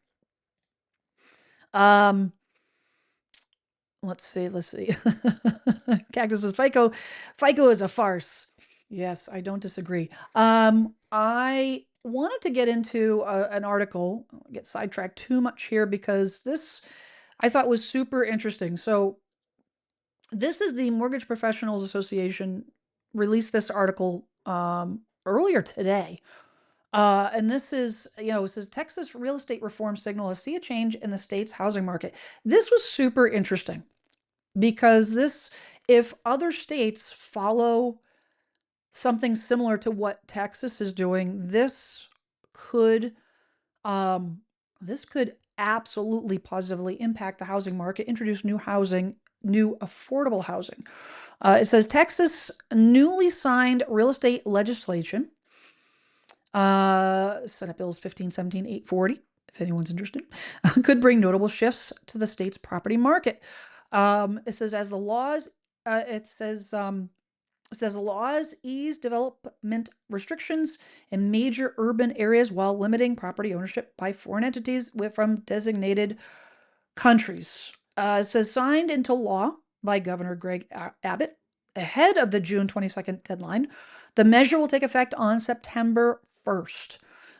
A: Let's see. Cactus says FICO is a farce. Yes, I don't disagree. I wanted to get into an article. I'll get sidetracked too much here because this I thought was super interesting. So this is the Mortgage Professionals Association released this article earlier today. And this is, it says Texas real estate reform signal a sea change in the state's housing market. This was super interesting because if other states follow something similar to what Texas is doing, this could absolutely positively impact the housing market, introduce new affordable housing. It says Texas newly signed real estate legislation, Senate Bills 1517-840, if anyone's interested, could bring notable shifts to the state's property market. It says laws ease development restrictions in major urban areas while limiting property ownership by foreign entities from designated countries. It says signed into law by Governor Greg Abbott ahead of the June 22nd deadline. The measure will take effect on September 1st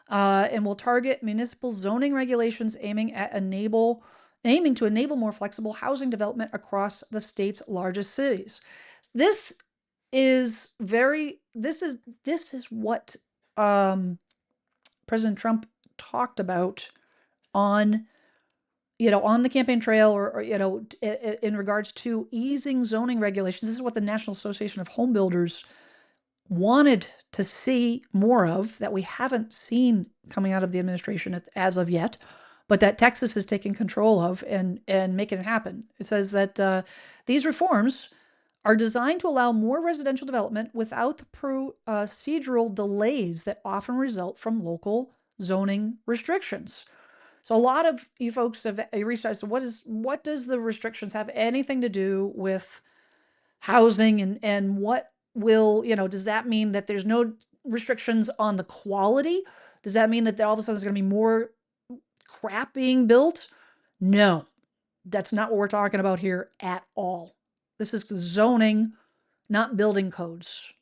A: and will target municipal zoning regulations aiming to enable more flexible housing development across the state's largest cities. This is what President Trump talked about on the campaign trail, or in regards to easing zoning regulations. This is what the National Association of Home Builders wanted to see more of, that we haven't seen coming out of the administration as of yet, but that Texas is taking control of and making it happen. It says that these reforms are designed to allow more residential development without the procedural delays that often result from local zoning restrictions. So a lot of you folks have reached out to what does the restrictions have anything to do with housing, and what will, does that mean that there's no restrictions on the quality? Does that mean that all of a sudden there's going to be more crap being built? No, that's not what we're talking about here at all. This is zoning, not building codes.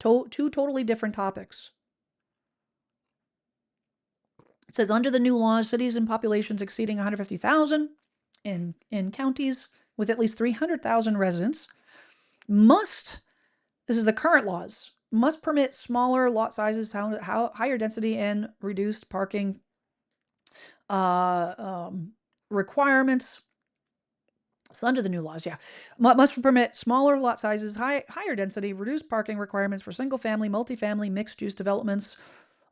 A: Two totally different topics. It says under the new laws, cities and populations exceeding 150,000 in counties with at least 300,000 residents must, this is the current laws, must permit smaller lot sizes, higher density, and reduced parking requirements. So under the new laws, must permit smaller lot sizes, higher density, reduced parking requirements for single-family, multifamily, mixed-use developments.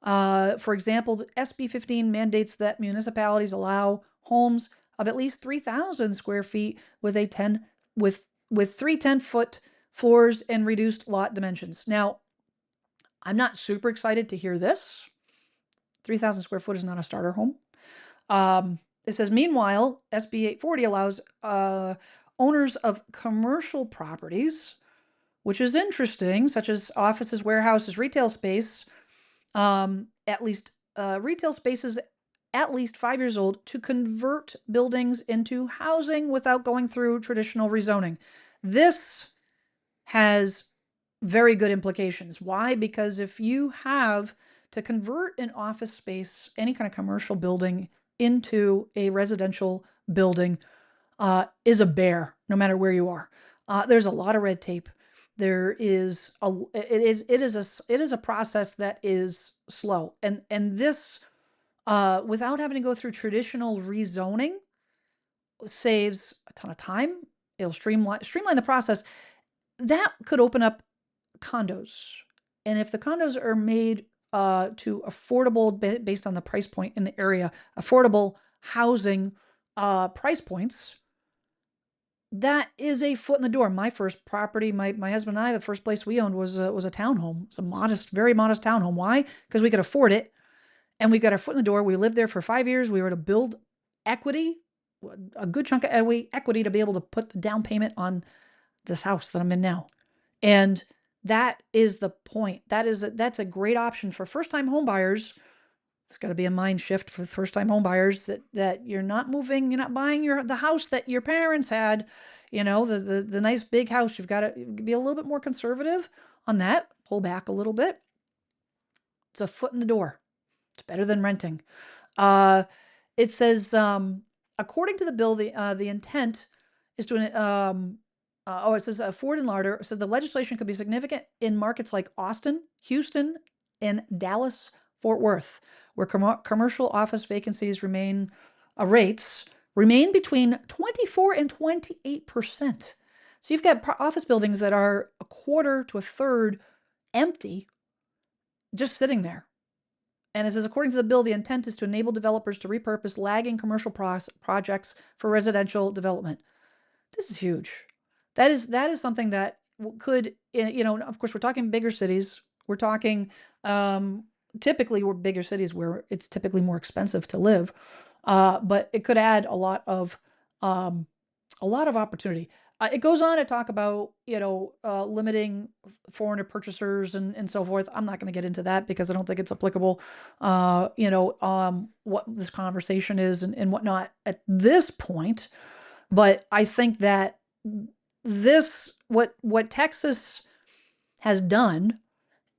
A: For example, the SB 15 mandates that municipalities allow homes of at least 3,000 square feet with three 10-foot floors and reduced lot dimensions. Now, I'm not super excited to hear this. 3,000 square foot is not a starter home. It says, meanwhile, SB 840 allows owners of commercial properties, which is interesting, such as offices, warehouses, retail space, retail spaces at least 5 years old, to convert buildings into housing without going through traditional rezoning. This has very good implications. Why? Because if you have to convert an office space, any kind of commercial building, into a residential building, is a bear, no matter where you are. There's a lot of red tape. It is a process that is slow, and this, without having to go through traditional rezoning, saves a ton of time. It'll streamline the process. That could open up condos, and if the condos are made to affordable, based on the price point in the area, affordable housing price points, that is a foot in the door. My first property, my husband and I, the first place we owned was a townhome. It's a very modest townhome. Why? Because we could afford it, and we got our foot in the door. We lived there for 5 years. We were to build equity, a good chunk of equity, to be able to put the down payment on this house that I'm in now. And that is the point. That's a great option for first-time home buyers. It's got to be a mind shift for first-time home buyers that you're not moving, you're not buying the house that your parents had, the nice big house. You've got to be a little bit more conservative on that. Pull back a little bit. It's a foot in the door. It's better than renting. It says, according to the bill, the intent is to it says Ford and Larder says the legislation could be significant in markets like Austin, Houston, and Dallas, Fort Worth, where commercial office vacancies rates remain between 24 and 28%. So you've got office buildings that are a quarter to a third empty, just sitting there. And it says, according to the bill, the intent is to enable developers to repurpose lagging commercial projects for residential development. This is huge. That is something that could, of course, we're talking bigger cities. We're talking, typically we're bigger cities where it's typically more expensive to live. But it could add a lot of opportunity. It goes on to talk about, limiting foreigner purchasers and so forth. I'm not going to get into that because I don't think it's applicable, what this conversation is and whatnot at this point. But I think that what Texas has done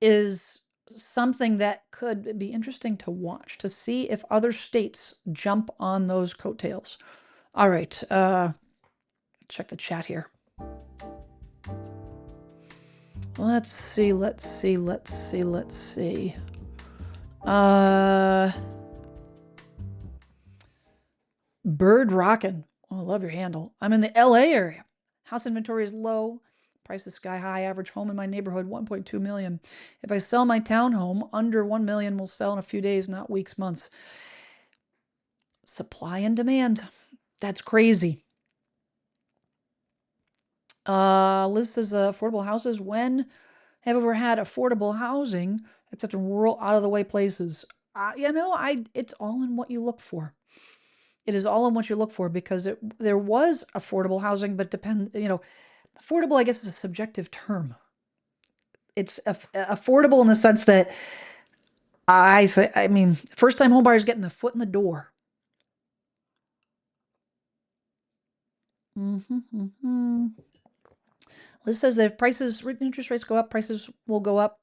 A: is something that could be interesting to watch, to see if other states jump on those coattails. All right, check the chat here. Let's see. Bird Rockin. Oh, I love your handle. I'm in the LA area. House inventory is low. Price is sky high. Average home in my neighborhood, 1.2 million. If I sell my townhome, under 1 million will sell in a few days, not weeks, months. Supply and demand. That's crazy. Liz says affordable houses. When have we ever had affordable housing except in rural, out of the way places? It's all in what you look for. It is all in what you look for because there was affordable housing, but affordable, I guess, is a subjective term. It's affordable in the sense that first time home buyers getting the foot in the door. Liz says that if interest rates go up, prices will go up.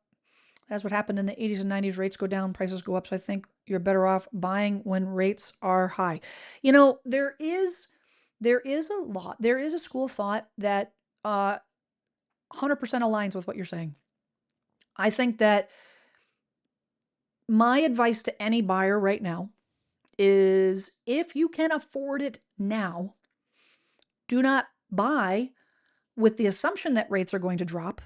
A: That's what happened in the 80s and 90s. Rates go down, prices go up. So I think you're better off buying when rates are high. There is a school of thought that 100% aligns with what you're saying. I think that my advice to any buyer right now is if you can afford it now, do not buy with the assumption that rates are going to drop,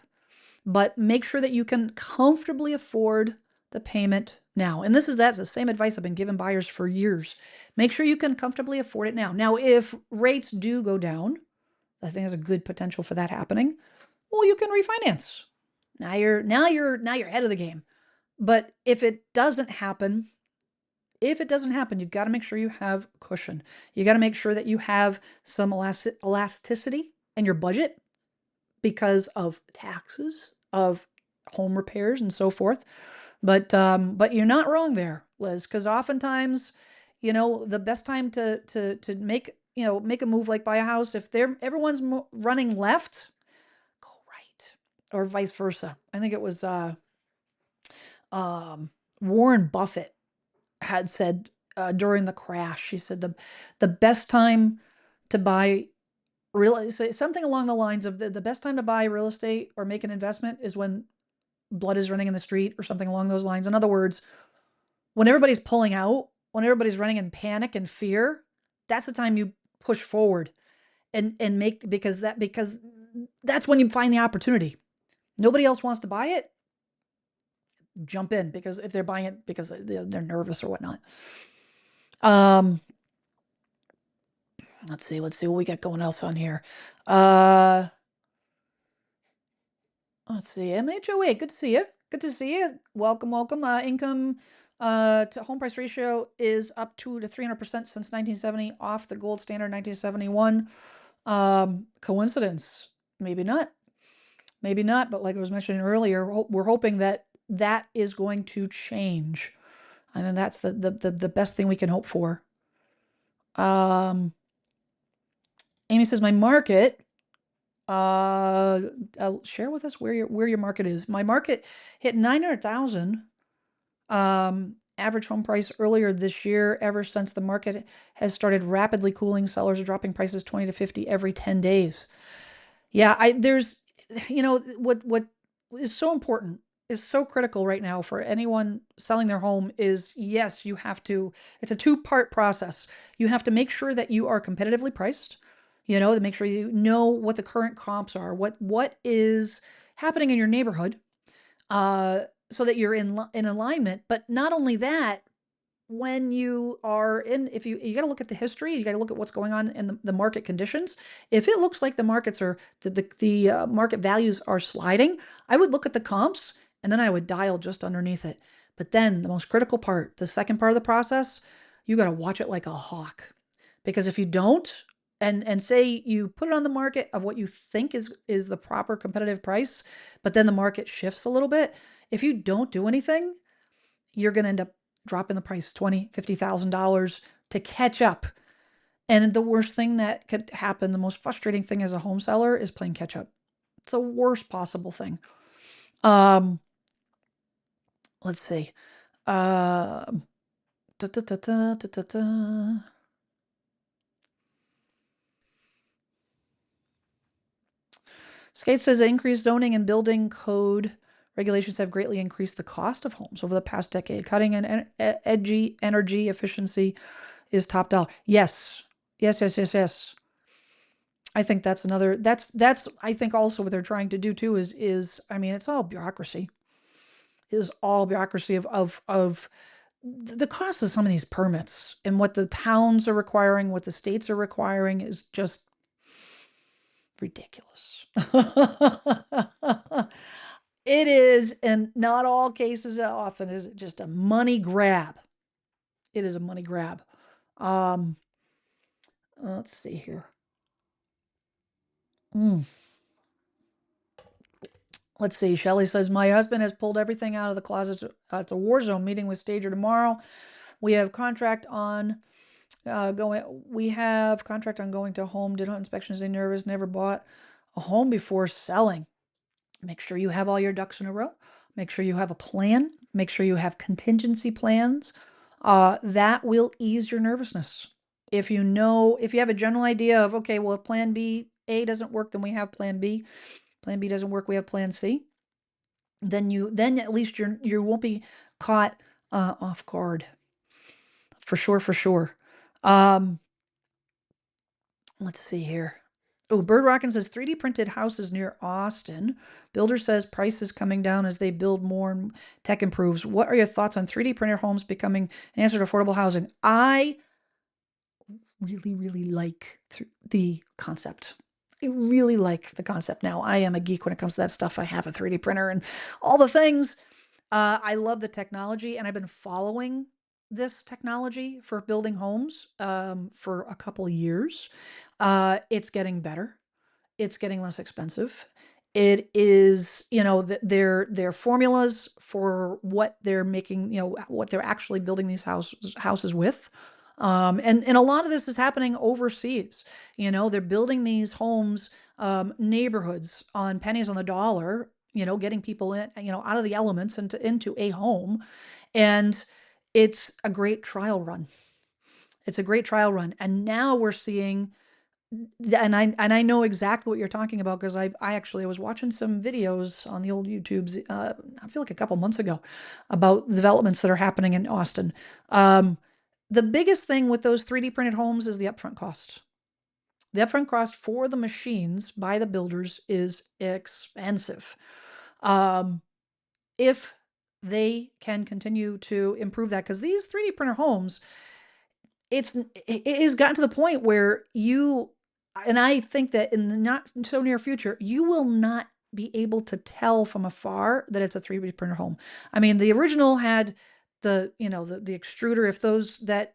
A: but make sure that you can comfortably afford the payment now. And that's the same advice I've been giving buyers for years. Make sure you can comfortably afford it now. Now, if rates do go down, I think there's a good potential for that happening. Well, you can refinance. Now you're ahead of the game. But if it doesn't happen, you've got to make sure you have cushion. You got to make sure that you have some elasticity in your budget because of taxes, of home repairs, and so forth. But you're not wrong there, Liz, because oftentimes, the best time to make a move like buy a house, if everyone's running left, go right, or vice versa. I think it was Warren Buffett had said during the crash. She said the best time to buy real estate, something along the lines of the best time to buy real estate or make an investment is when blood is running in the street, or something along those lines. In other words, when everybody's pulling out, when everybody's running in panic and fear, that's the time you push forward and make, because that's when you find the opportunity. Nobody else wants to buy it. Jump in, because if they're buying it because they're nervous or whatnot. Let's see what we got going else on here. Let's see. MHOA, good to see you. Good to see you. Welcome. Income to home price ratio is up 200 to 300% since 1970, off the gold standard 1971. Coincidence? Maybe not. But like I was mentioning earlier, we're hoping that is going to change. And then that's the best thing we can hope for. Amy says, my market, share with us where your market is. My market hit 900,000 average home price earlier this year. Ever since the market has started rapidly cooling, sellers are dropping prices 20 to 50 every 10 days. Yeah, there's, what is so important, is so critical right now for anyone selling their home is, yes, it's a two-part process. You have to make sure that you are competitively priced, to make sure you know what the current comps are, what is happening in your neighborhood, so that you're in alignment. But not only that, when you are if you got to look at the history, you got to look at what's going on in the market conditions. If it looks like the markets are, the market values are sliding, I would look at the comps and then I would dial just underneath it. But then the most critical part, the second part of the process, you got to watch it like a hawk. Because if you don't, and say you put it on the market of what you think is the proper competitive price, but then the market shifts a little bit, if you don't do anything, you're going to end up dropping the price $20,000, $50,000 to catch up. And the worst thing that could happen, the most frustrating thing as a home seller, is playing catch up. It's the worst possible thing. Let's see. Skate says increased zoning and building code regulations have greatly increased the cost of homes over the past decade. Cutting and edgy energy efficiency is top dollar. Yes. I think that's another. That's I think also what they're trying to do too is it's all bureaucracy. It is all bureaucracy of the cost of some of these permits, and what the towns are requiring, what the states are requiring, is just ridiculous. It is, and not all cases often is it just a money grab. It is a money grab. Um, let's see here. Let's see. Shelley says, my husband has pulled everything out of the closet. It's a war zone. Meeting with Stager tomorrow. We have contract on going. We have contract on going to home. Did home inspections. They nervous. Never bought a home before selling. Make sure you have all your ducks in a row. Make sure you have a plan. Make sure you have contingency plans. That will ease your nervousness. If you have a general idea of, okay, well, if plan A doesn't work, then we have plan B. Plan B doesn't work, we have plan C. Then at least you won't be caught off guard. For sure. Let's see here. Oh, Bird Rockin says 3D printed houses near Austin. Builder says price is coming down as they build more and tech improves. What are your thoughts on 3D printed homes becoming an answer to affordable housing? I really like the concept. I really like the concept. Now, I am a geek when it comes to that stuff. I have a 3D printer and all the things. I love the technology, and I've been following this technology for building homes for a couple years. It's getting better. It's getting less expensive. It is, their formulas for what they're making, what they're actually building these houses with. And a lot of this is happening overseas. They're building these homes, neighborhoods on pennies on the dollar, getting people in, out of the elements into a home. And it's a great trial run. It's a great trial run. And now we're seeing, and I know exactly what you're talking about, because I was watching some videos on the old YouTubes, I feel like a couple months ago, about developments that are happening in Austin. The biggest thing with those 3D printed homes is the upfront cost. The upfront cost for the machines by the builders is expensive. If they can continue to improve that, because these 3D printer homes, it has gotten to the point where and I think that in the not so near future, you will not be able to tell from afar that it's a 3D printer home. I mean, the original had the extruder. If those that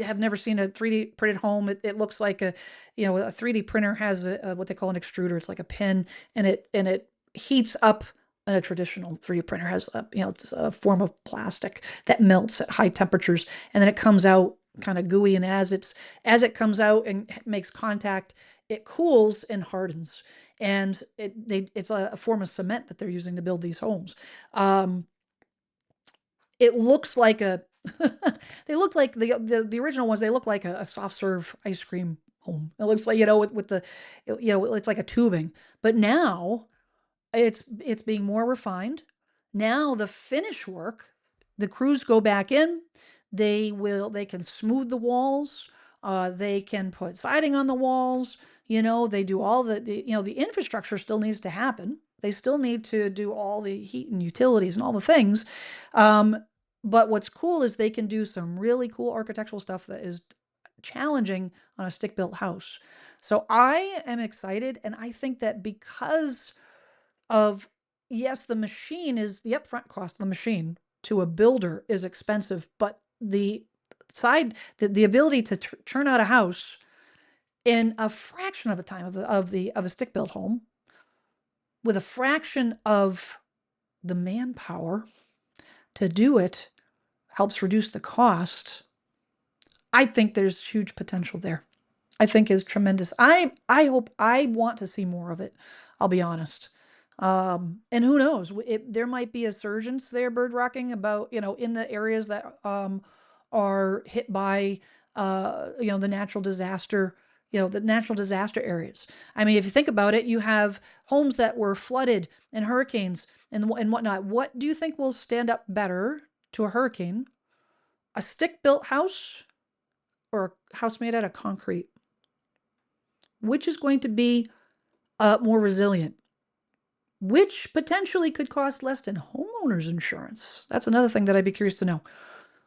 A: have never seen a 3D printed home, it looks like a 3D printer has what they call an extruder. It's like a pin, and it heats up. And a traditional 3D printer has it's a form of plastic that melts at high temperatures, and then it comes out kind of gooey. And as it comes out and makes contact, it cools and hardens. And it's a form of cement that they're using to build these homes. It looks like they look like the original ones. They look like a soft serve ice cream home. It looks like, with the, it's like a tubing. But now it's being more refined. Now the finish work, the crews go back in. They can smooth the walls. They can put siding on the walls. They do all the infrastructure still needs to happen. They still need to do all the heat and utilities and all the things. But what's cool is they can do some really cool architectural stuff that is challenging on a stick-built house. So I am excited, and I think that because of, yes, the upfront cost of the machine to a builder is expensive, but the ability to churn out a house in a fraction of the time of a stick-built home, with a fraction of the manpower to do it, helps reduce the cost. I think there's huge potential there. I think is tremendous. I want to see more of it. I'll be honest. And who knows? There might be a surge there, bird rocking, about in the areas that are hit by the natural disaster. The natural disaster areas. I mean, if you think about it, you have homes that were flooded and hurricanes and whatnot. What do you think will stand up better to a hurricane? A stick-built house or a house made out of concrete? Which is going to be more resilient? Which potentially could cost less than homeowners insurance? That's another thing that I'd be curious to know.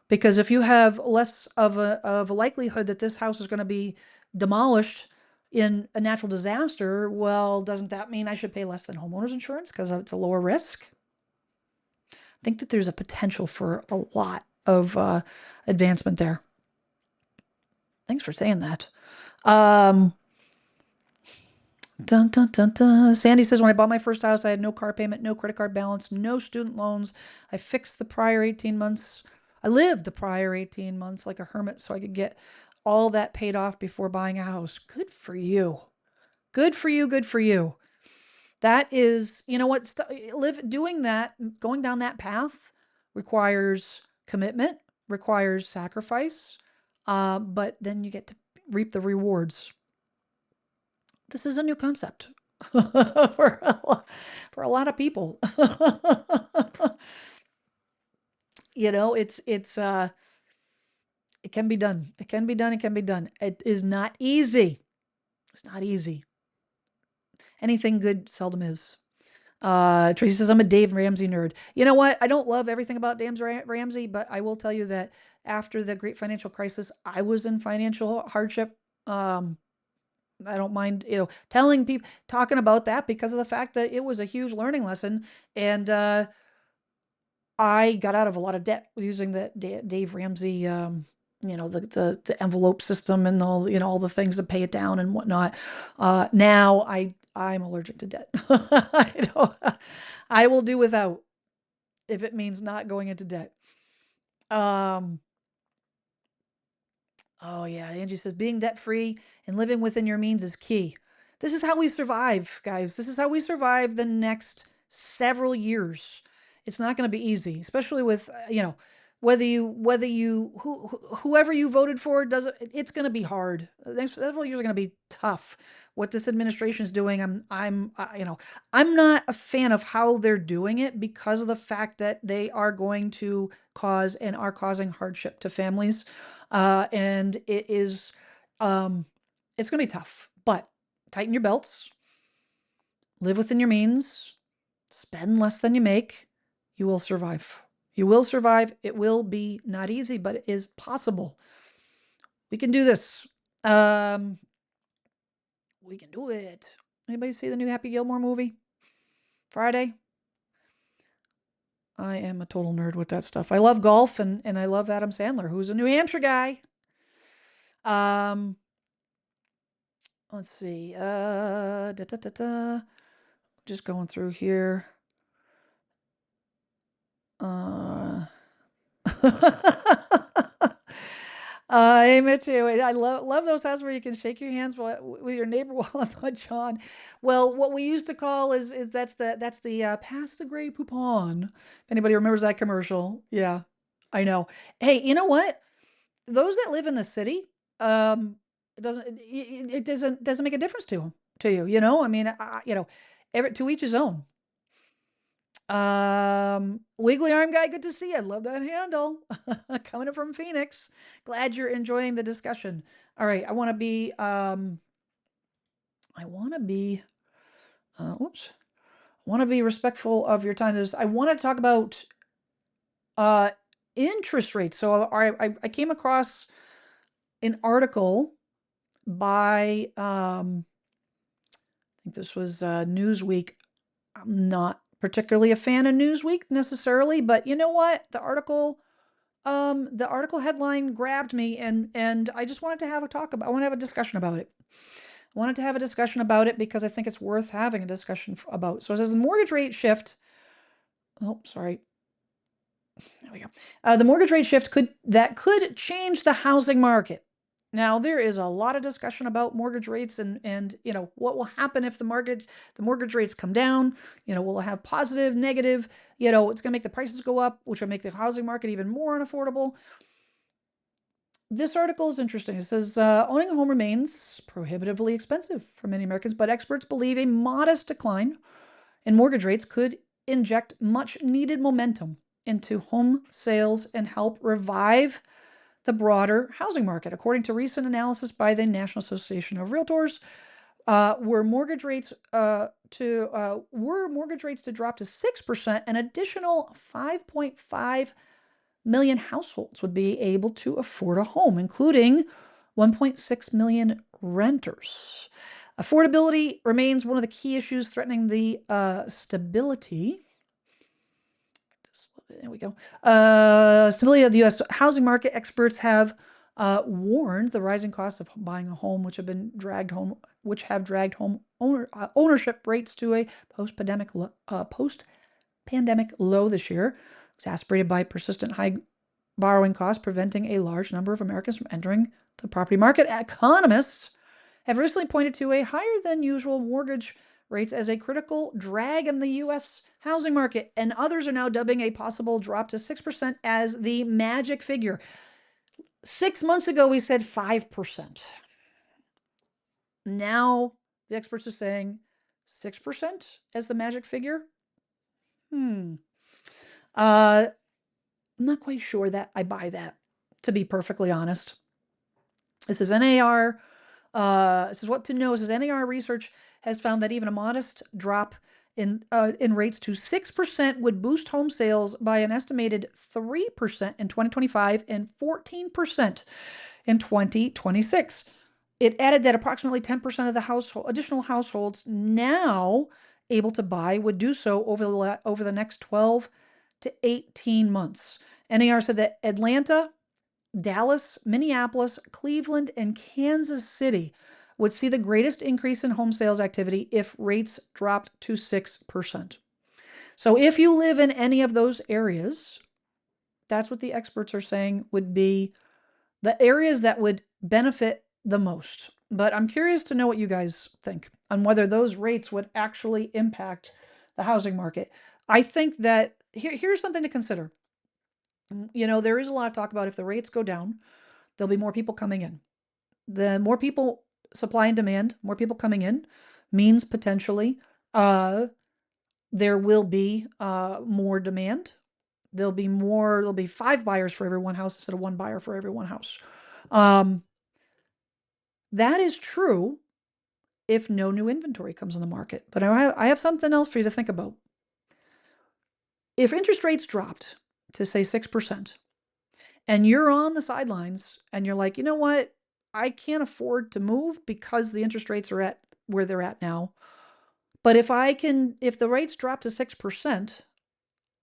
A: Because if you have less of a likelihood that this house is going to be demolished, in a natural disaster, well, doesn't that mean I should pay less than homeowners insurance because it's a lower risk? I think that there's a potential for a lot of advancement there. Thanks for saying that. Dun, dun, dun, dun. Sandy says, when I bought my first house, I had no car payment, no credit card balance, no student loans. I fixed the prior 18 months. I lived the prior 18 months like a hermit so I could get all that paid off before buying a house. Good for you. Good for you. Good for you. That is, you know what, doing that, going down that path requires commitment, requires sacrifice, but then you get to reap the rewards. This is a new concept for a lot of people. You know, it can be done. It can be done. It can be done. It is not easy. It's not easy. Anything good seldom is. Tracy says, I'm a Dave Ramsey nerd. You know what? I don't love everything about Dave Ramsey, but I will tell you that after the great financial crisis, I was in financial hardship. I don't mind, telling people, talking about that because of the fact that it was a huge learning lesson. And I got out of a lot of debt using the Dave Ramsey, the envelope system and all the things to pay it down and whatnot. Now I'm allergic to debt. I will do without if it means not going into debt. Oh yeah, Angie says being debt-free and living within your means is key. This is how we survive, guys. This is how we survive the next several years. It's not going to be easy, especially with whoever you voted for it's going to be hard. The next several years are going to be tough. What this administration is doing, I'm not a fan of how they're doing it because of the fact that they are going to cause and are causing hardship to families. And it is, it's going to be tough, but tighten your belts, live within your means, spend less than you make. You will survive. You will survive. It will be not easy, but it is possible. We can do this. We can do it. Anybody see the new Happy Gilmore movie? Friday? I am a total nerd with that stuff. I love golf and I love Adam Sandler, who's a New Hampshire guy. Let's see. Just going through here. Hey, Mitchie, I love those houses where you can shake your hands with your neighbor while on John. Well, what we used to call is that's the pass the Grey Poupon. If anybody remembers that commercial, yeah, I know. Hey, you know what? Those that live in the city, it doesn't make a difference to you. You know, I mean, to each his own. Wiggly Arm Guy, good to see you. Love that handle. Coming in from Phoenix. Glad you're enjoying the discussion. All right, I want to be respectful of your time. I want to talk about interest rates. So I came across an article by I think this was Newsweek. I'm not particularly a fan of Newsweek necessarily, but you know what? The article headline grabbed me and I just wanted to have I want to have a discussion about it. I wanted to have a discussion about it because I think it's worth having a discussion about. So it says the mortgage rate shift. Oh, sorry. There we go. The mortgage rate shift could change the housing market. Now, there is a lot of discussion about mortgage rates and what will happen if the mortgage rates come down. Will it have positive, negative? It's going to make the prices go up, which will make the housing market even more unaffordable. This article is interesting. It says, owning a home remains prohibitively expensive for many Americans, but experts believe a modest decline in mortgage rates could inject much needed momentum into home sales and help revive the broader housing market. According to recent analysis by the National Association of Realtors, were mortgage rates to drop to 6%, an additional 5.5 million households would be able to afford a home, including 1.6 million renters. Affordability remains one of the key issues threatening the stability. There we go. Stability of the U.S. housing market. Experts have warned the rising costs of buying a home, which have dragged home ownership rates to a post-pandemic low this year, exacerbated by persistent high borrowing costs, preventing a large number of Americans from entering the property market. Economists have recently pointed to a higher than usual mortgage rates as a critical drag in the U.S. housing market, and others are now dubbing a possible drop to 6% as the magic figure. 6 months ago, we said 5%. Now, the experts are saying 6% as the magic figure. I'm not quite sure that I buy that, to be perfectly honest. This is NAR. This is what to know. This is NAR research has found that even a modest drop in rates to 6% would boost home sales by an estimated 3% in 2025 and 14% in 2026. It added that approximately 10% of the additional households now able to buy would do so over the next 12 to 18 months. NAR said that Atlanta, Dallas, Minneapolis, Cleveland, and Kansas City would see the greatest increase in home sales activity if rates dropped to 6%. So if you live in any of those areas, that's what the experts are saying would be the areas that would benefit the most. But I'm curious to know what you guys think on whether those rates would actually impact the housing market. I think that here's something to consider. There is a lot of talk about if the rates go down, there'll be more people coming in. The more people, supply and demand, more people coming in means potentially there will be more demand. There'll be 5 buyers for every one house instead of 1 buyer for every one house. That is true if no new inventory comes on the market. But I have something else for you to think about. If interest rates dropped to say 6%, and you're on the sidelines and you're like, you know what? I can't afford to move because the interest rates are at where they're at now. But if the rates drop to 6%,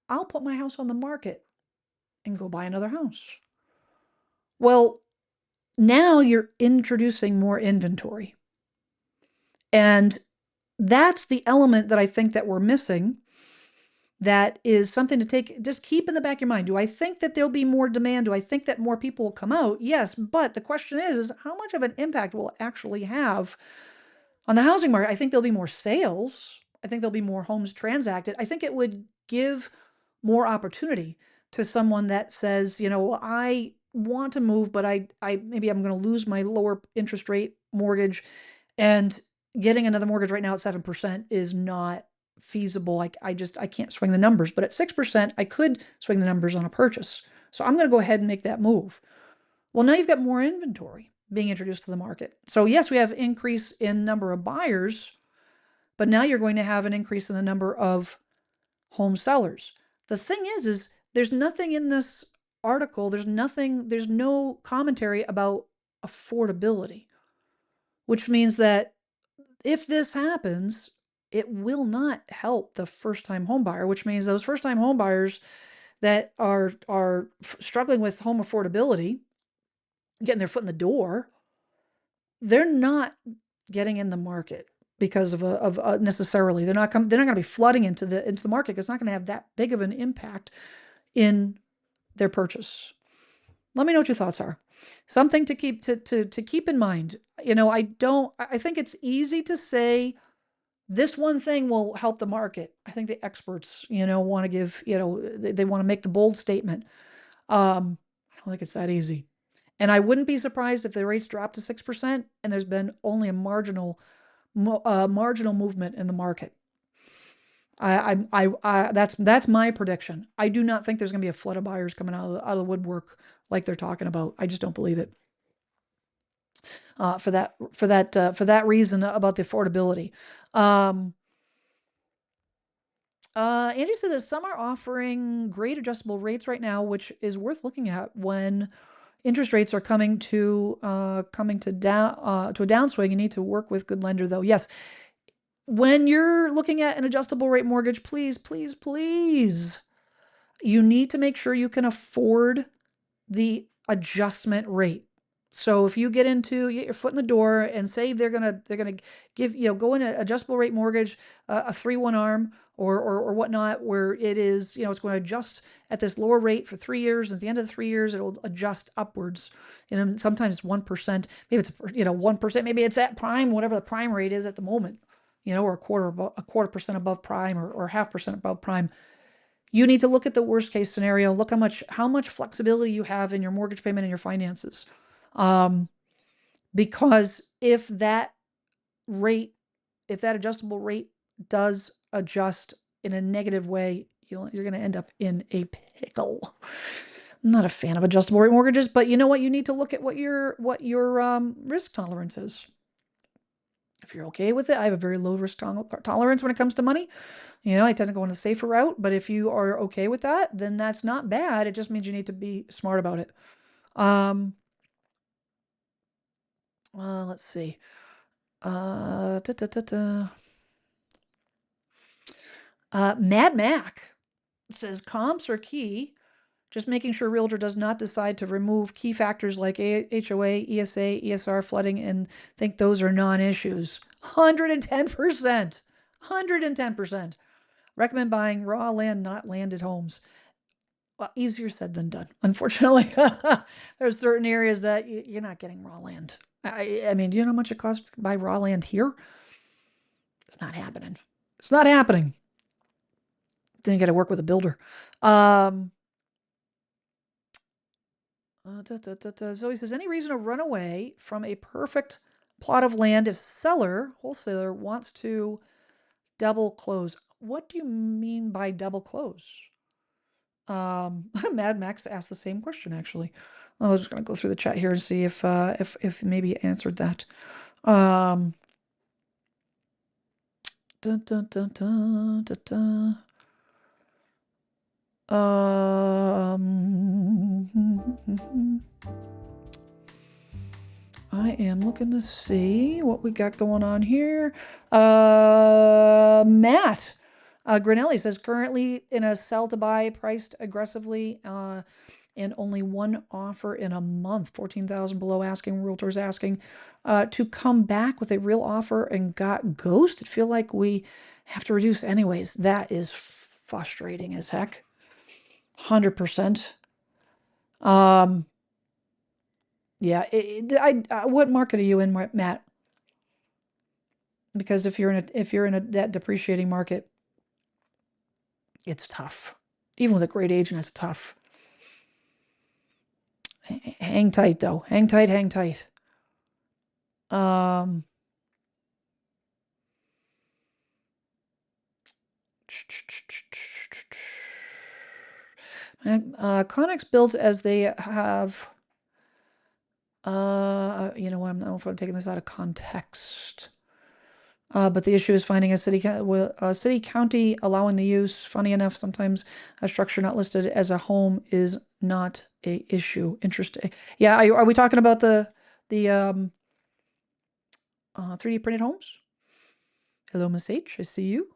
A: I'll put my house on the market and go buy another house. Well, now you're introducing more inventory. And that's the element that I think that we're missing. That is something to just keep in the back of your mind. Do I think that there'll be more demand? Do I think that more people will come out? Yes, but the question is how much of an impact will it actually have on the housing market? I think there'll be more sales. I think there'll be more homes transacted. I think it would give more opportunity to someone that says, I want to move, but maybe I'm going to lose my lower interest rate mortgage, and getting another mortgage right now at 7% is not feasible. I can't swing the numbers, but at 6%, I could swing the numbers on a purchase. So I'm going to go ahead and make that move. Well, now you've got more inventory being introduced to the market. So yes, we have increase in number of buyers, but now you're going to have an increase in the number of home sellers. The thing is there's nothing in this article, there's no commentary about affordability, which means that if this happens, it will not help the first-time home buyer, which means those first-time home buyers that are struggling with home affordability, getting their foot in the door, they're not getting in the market because of necessarily. They're not going to be flooding into the market because it's not going to have that big of an impact in their purchase. Let me know what your thoughts are. Something to keep in mind. I think it's easy to say this one thing will help the market. I think the experts, want to give, they want to make the bold statement. I don't think it's that easy. And I wouldn't be surprised if the rates drop to 6% and there's been only a marginal movement in the market. That's my prediction. I do not think there's going to be a flood of buyers coming out of the woodwork like they're talking about. I just don't believe it. For that reason about the affordability. Angie says that some are offering great adjustable rates right now, which is worth looking at when interest rates are coming to a downswing. You need to work with good lender, though. Yes, when you're looking at an adjustable rate mortgage, please, please, please, you need to make sure you can afford the adjustment rate. So if you get your foot in the door and say they're gonna give, go in an adjustable rate mortgage, a 3-1 ARM or whatnot, where it is, it's going to adjust at this lower rate for 3 years. At the end of the 3 years, it'll adjust upwards. And sometimes 1%, maybe it's 1%, maybe it's at prime, whatever the prime rate is at the moment, or a quarter percent above prime or 0.5% above prime. You need to look at the worst case scenario. Look how much flexibility you have in your mortgage payment and your finances. Because if that adjustable rate does adjust in a negative way, you're going to end up in a pickle. I'm not a fan of adjustable rate mortgages, but you know what? You need to look at what your risk tolerance is. If you're okay with it, I have a very low risk tolerance when it comes to money. I tend to go on the safer route, but if you are okay with that, then that's not bad. It just means you need to be smart about it. Let's see. Mad Mac says comps are key. Just making sure realtor does not decide to remove key factors like HOA, ESA, ESR, flooding, and think those are non-issues. 110%. 110%. Recommend buying raw land, not landed homes. Well, easier said than done. Unfortunately, there's certain areas that you're not getting raw land. I mean, do you know how much it costs to buy raw land here? It's not happening. It's not happening. Then you got to work with a builder. Zoe says, any reason to run away from a perfect plot of land if wholesaler wants to double close? What do you mean by double close? Mad Max asked the same question, actually. I was just going to go through the chat here and see if maybe it answered that. Dun, dun, dun, dun, dun, dun. I am looking to see what we got going on here. Matt Granelli says, currently in a sell to buy, priced aggressively, and only one offer in a month, 14,000 below asking. Realtors asking to come back with a real offer and got ghosted. Feel like we have to reduce anyways. That is frustrating as heck. 100%. Yeah. What market are you in, Matt? Because if you're in that depreciating market, it's tough. Even with a great agent, it's tough. Hang tight, though. Hang tight. Connex builds as they have. You know what? I'm not taking this out of context. But the issue is finding a city county allowing the use. Funny enough, sometimes a structure not listed as a home is not a issue. Interesting. Yeah. Are we talking about the 3D printed homes? Hello, Miss H. I see you.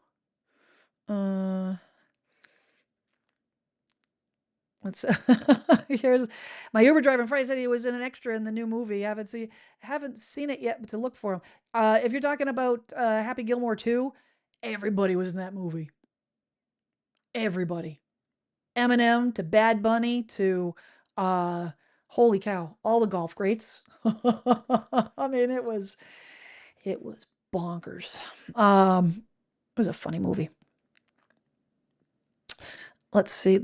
A: Here's my Uber driver on Friday said he was in an extra in the new movie. Haven't seen it yet, but to look for him. If you're talking about Happy Gilmore 2, everybody was in that movie. Everybody. Eminem to Bad Bunny to holy cow, all the golf greats. I mean, it was bonkers. It was a funny movie. Let's see.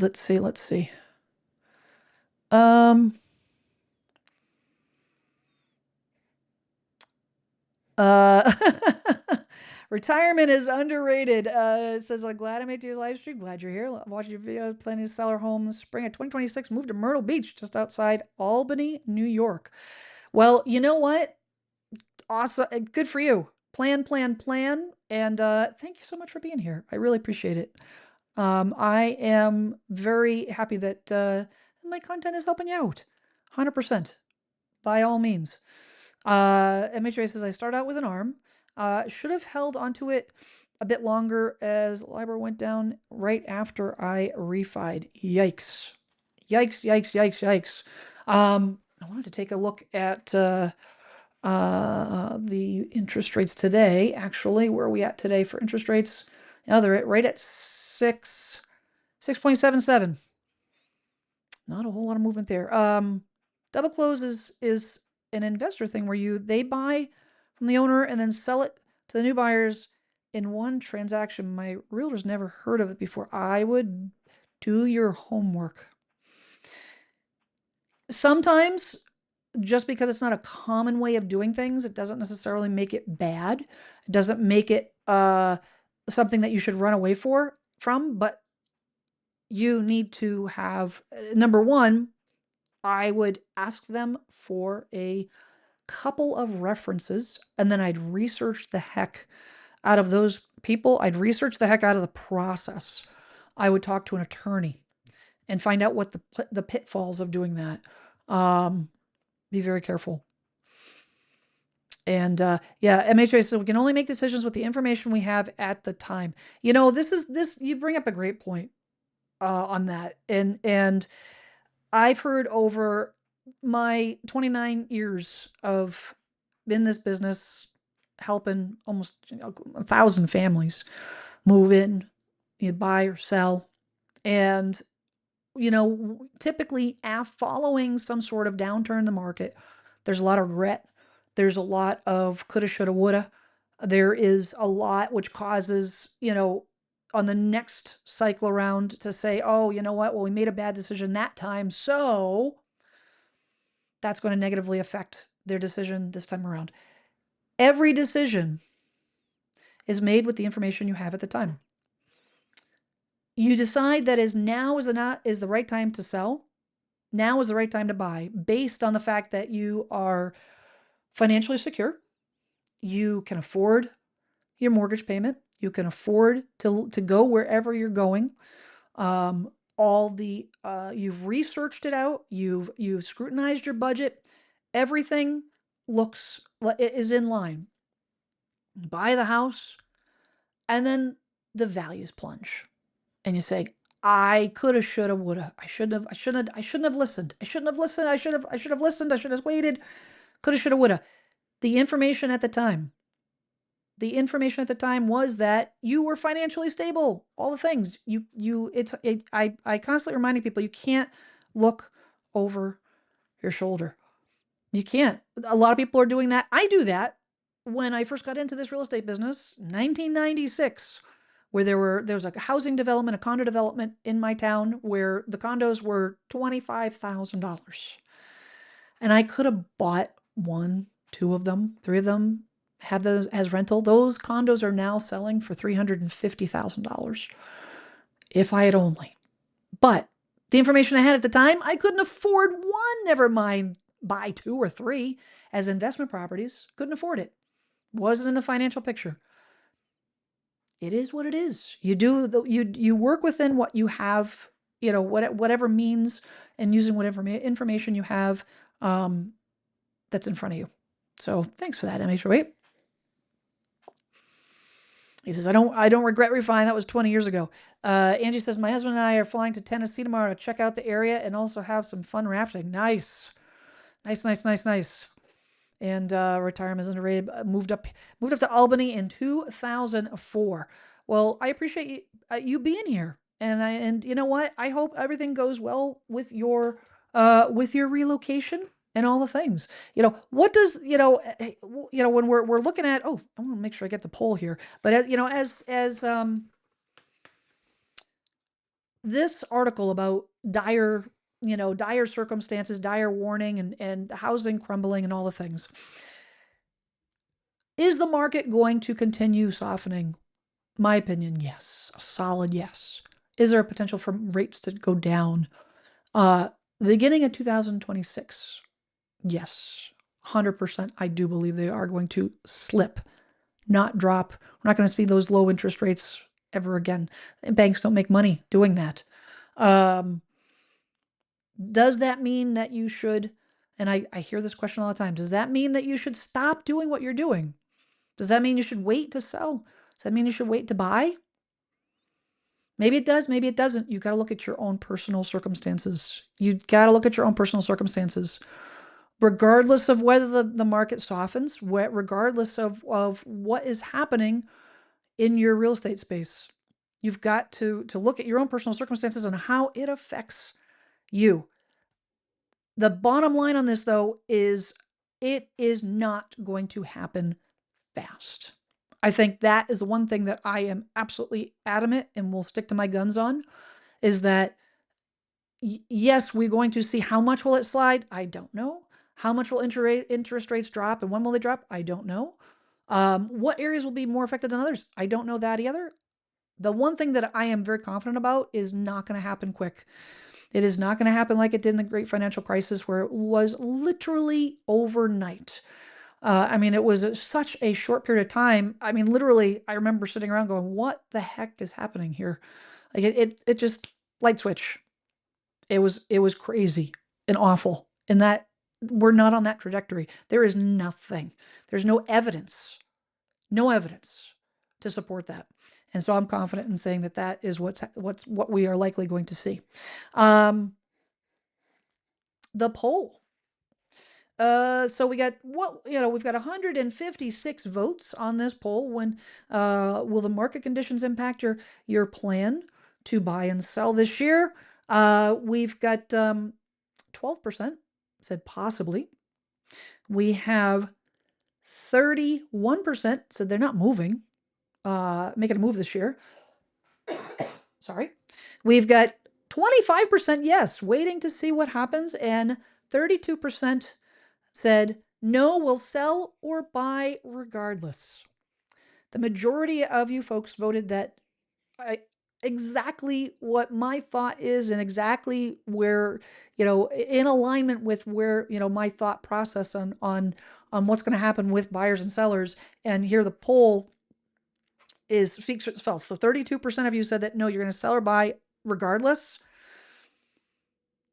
A: Retirement is underrated. It says, I'm glad I made your live stream. Glad you're here. I'm watching your video. Planning to sell our home in the spring of 2026. Moved to Myrtle Beach, just outside Albany, New York. Well, you know what? Awesome. Good for you. Plan. And thank you so much for being here. I really appreciate it. I am very happy that my content is helping you out. 100%. By all means. MHA says, I start out with an arm. Should have held onto it a bit longer as LIBOR went down right after I refied. Yikes. Yikes, yikes, yikes, yikes. I wanted to take a look at the interest rates today. Actually, where are we at today for interest rates? Now they're right at 6.77. Not a whole lot of movement there. Double close is an investor thing where they buy from the owner and then sell it to the new buyers in one transaction. My realtor's never heard of it before. I would do your homework. Sometimes, just because it's not a common way of doing things, it doesn't necessarily make it bad. It doesn't make it something that you should run away from, but you need to have, number one, I would ask them for a couple of references, and then I'd research the heck out of those people. I'd research the heck out of the process. I would talk to an attorney and find out what the pitfalls of doing that. Be very careful. And yeah, MHA says we can only make decisions with the information we have at the time. You know, you bring up a great point on that. And I've heard over my 29 years of in this business, helping almost 1,000 families move in, buy or sell. And, typically following some sort of downturn in the market, there's a lot of regret. There's a lot of coulda, shoulda, woulda. There is a lot which causes, on the next cycle around to say, oh, you know what? Well, we made a bad decision that time, so that's going to negatively affect their decision this time around. Every decision is made with the information you have at the time. You decide that now is the right time to sell. Now is the right time to buy based on the fact that you are financially secure. You can afford your mortgage payment. You can afford to go wherever you're going. You've researched it out. You've scrutinized your budget. Everything is in line. Buy the house, and then the values plunge, and you say, I coulda, shoulda, woulda. I shouldn't have listened. I should have listened. I should have waited. Coulda, shoulda, woulda. The information at the time was that you were financially stable. All the things I constantly reminding people, you can't look over your shoulder. You can't. A lot of people are doing that. I do that. When I first got into this real estate business, 1996, where there was a housing development, a condo development in my town where the condos were $25,000. And I could have bought 1, 2 of them, 3 of them, have those as rental. Those condos are now selling for $350,000 if I had only. But the information I had at the time, I couldn't afford 1, never mind buy 2 or 3 as investment properties. Couldn't afford it. Wasn't in the financial picture. It is what it is. You work within what you have, whatever means, and using whatever information you have that's in front of you. So thanks for that, MHOA. He says, I don't regret refining. That was 20 years ago. Angie says, my husband and I are flying to Tennessee tomorrow to check out the area and also have some fun rafting. Nice. Nice. And retirement is underrated. Moved up to Albany in 2004. Well, I appreciate you being here, and you know what? I hope everything goes well with your relocation and all the things. What does when we're looking at? Oh, I want to make sure I get the poll here. But as this article about dire circumstances, dire warning, and housing crumbling and all the things. Is the market going to continue softening? My opinion, yes. A solid yes. Is there a potential for rates to go down? Beginning of 2026, yes. 100%, I do believe they are going to slip, not drop. We're not going to see those low interest rates ever again. Banks don't make money doing that. Does that mean that you should And I hear this question all the time. Does that mean that you should stop doing what you're doing? Does that mean you should wait to sell? Does that mean you should wait to buy? Maybe it does, maybe it doesn't. You got to look at your own personal circumstances. You got to look at your own personal circumstances. Regardless of whether the market softens, regardless of what is happening in your real estate space, you've got to look at your own personal circumstances and how it affects you. The bottom line on this, though, is it is not going to happen fast. I think that is the one thing that I am absolutely adamant and will stick to my guns on, is that yes, we're going to see how much will it slide? I don't know. How much will interest rates drop and when will they drop? I don't know. What areas will be more affected than others? I don't know that either. The one thing that I am very confident about is not going to happen quick. It is not going to happen like it did in the Great Financial Crisis, where it was literally overnight. I mean, it was such a short period of time. I mean, literally, I remember sitting around going, what the heck is happening here? Like it just light switch. It was crazy and awful. And that we're not on that trajectory. There is nothing. There's no evidence to support that. And so I'm confident in saying that that is what we are likely going to see. The poll. So we've got 156 votes on this poll. When will the market conditions impact your plan to buy and sell this year? We've got 12% said possibly. We have 31% said they're not moving, making a move this year. Sorry. We've got 25% yes, waiting to see what happens, and 32% said no, we'll sell or buy regardless. The majority of you folks voted that exactly what my thought is, and exactly where, in alignment with where, my thought process on what's going to happen with buyers and sellers. And here the poll speaks for itself. So 32% of you said that no, you're going to sell or buy regardless.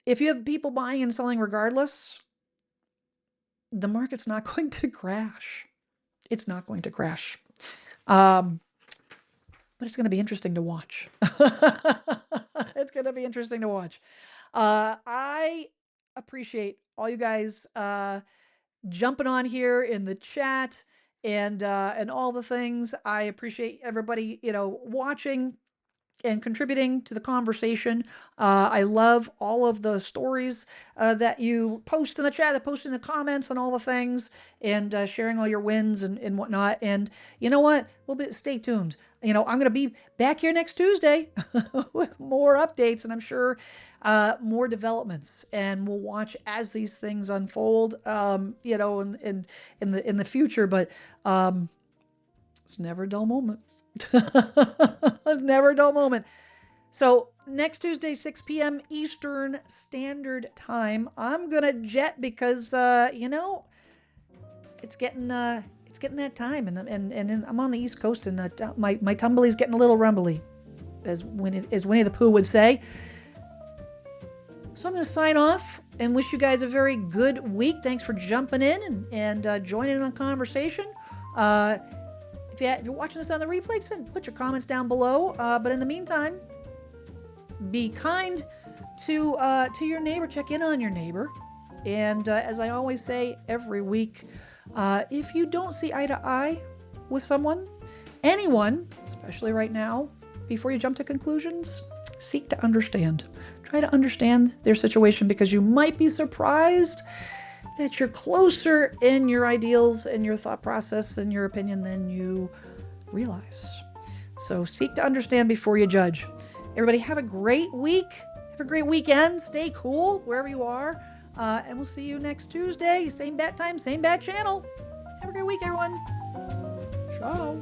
A: If you have people buying and selling regardless, the market's not going to crash. It's not going to crash. But it's going to be interesting to watch. It's going to be interesting to watch. I appreciate all you guys jumping on here in the chat and all the things. I appreciate everybody, watching and contributing to the conversation. I love all of the stories that you post in the chat, that post in the comments and all the things, and sharing all your wins and whatnot. And you know what? Stay tuned. I'm going to be back here next Tuesday with more updates, and I'm sure more developments. And we'll watch as these things unfold, in the future. But it's never a dull moment. It's never a dull moment. So next Tuesday, 6 p.m. Eastern Standard Time, I'm gonna jet because it's getting that time, and I'm on the East Coast, and my tumbly's getting a little rumbly, as Winnie the Pooh would say. So I'm gonna sign off and wish you guys a very good week. Thanks for jumping in and joining in on conversation. If you're watching this on the replay, put your comments down below. But in the meantime, be kind to your neighbor. Check in on your neighbor. And as I always say every week, if you don't see eye to eye with anyone, especially right now, before you jump to conclusions, seek to understand. Try to understand their situation, because you might be surprised that you're closer in your ideals and your thought process and your opinion than you realize. So seek to understand before you judge. Everybody have a great week. Have a great weekend. Stay cool wherever you are. And we'll see you next Tuesday. Same bat time, same bat channel. Have a great week, everyone. Ciao.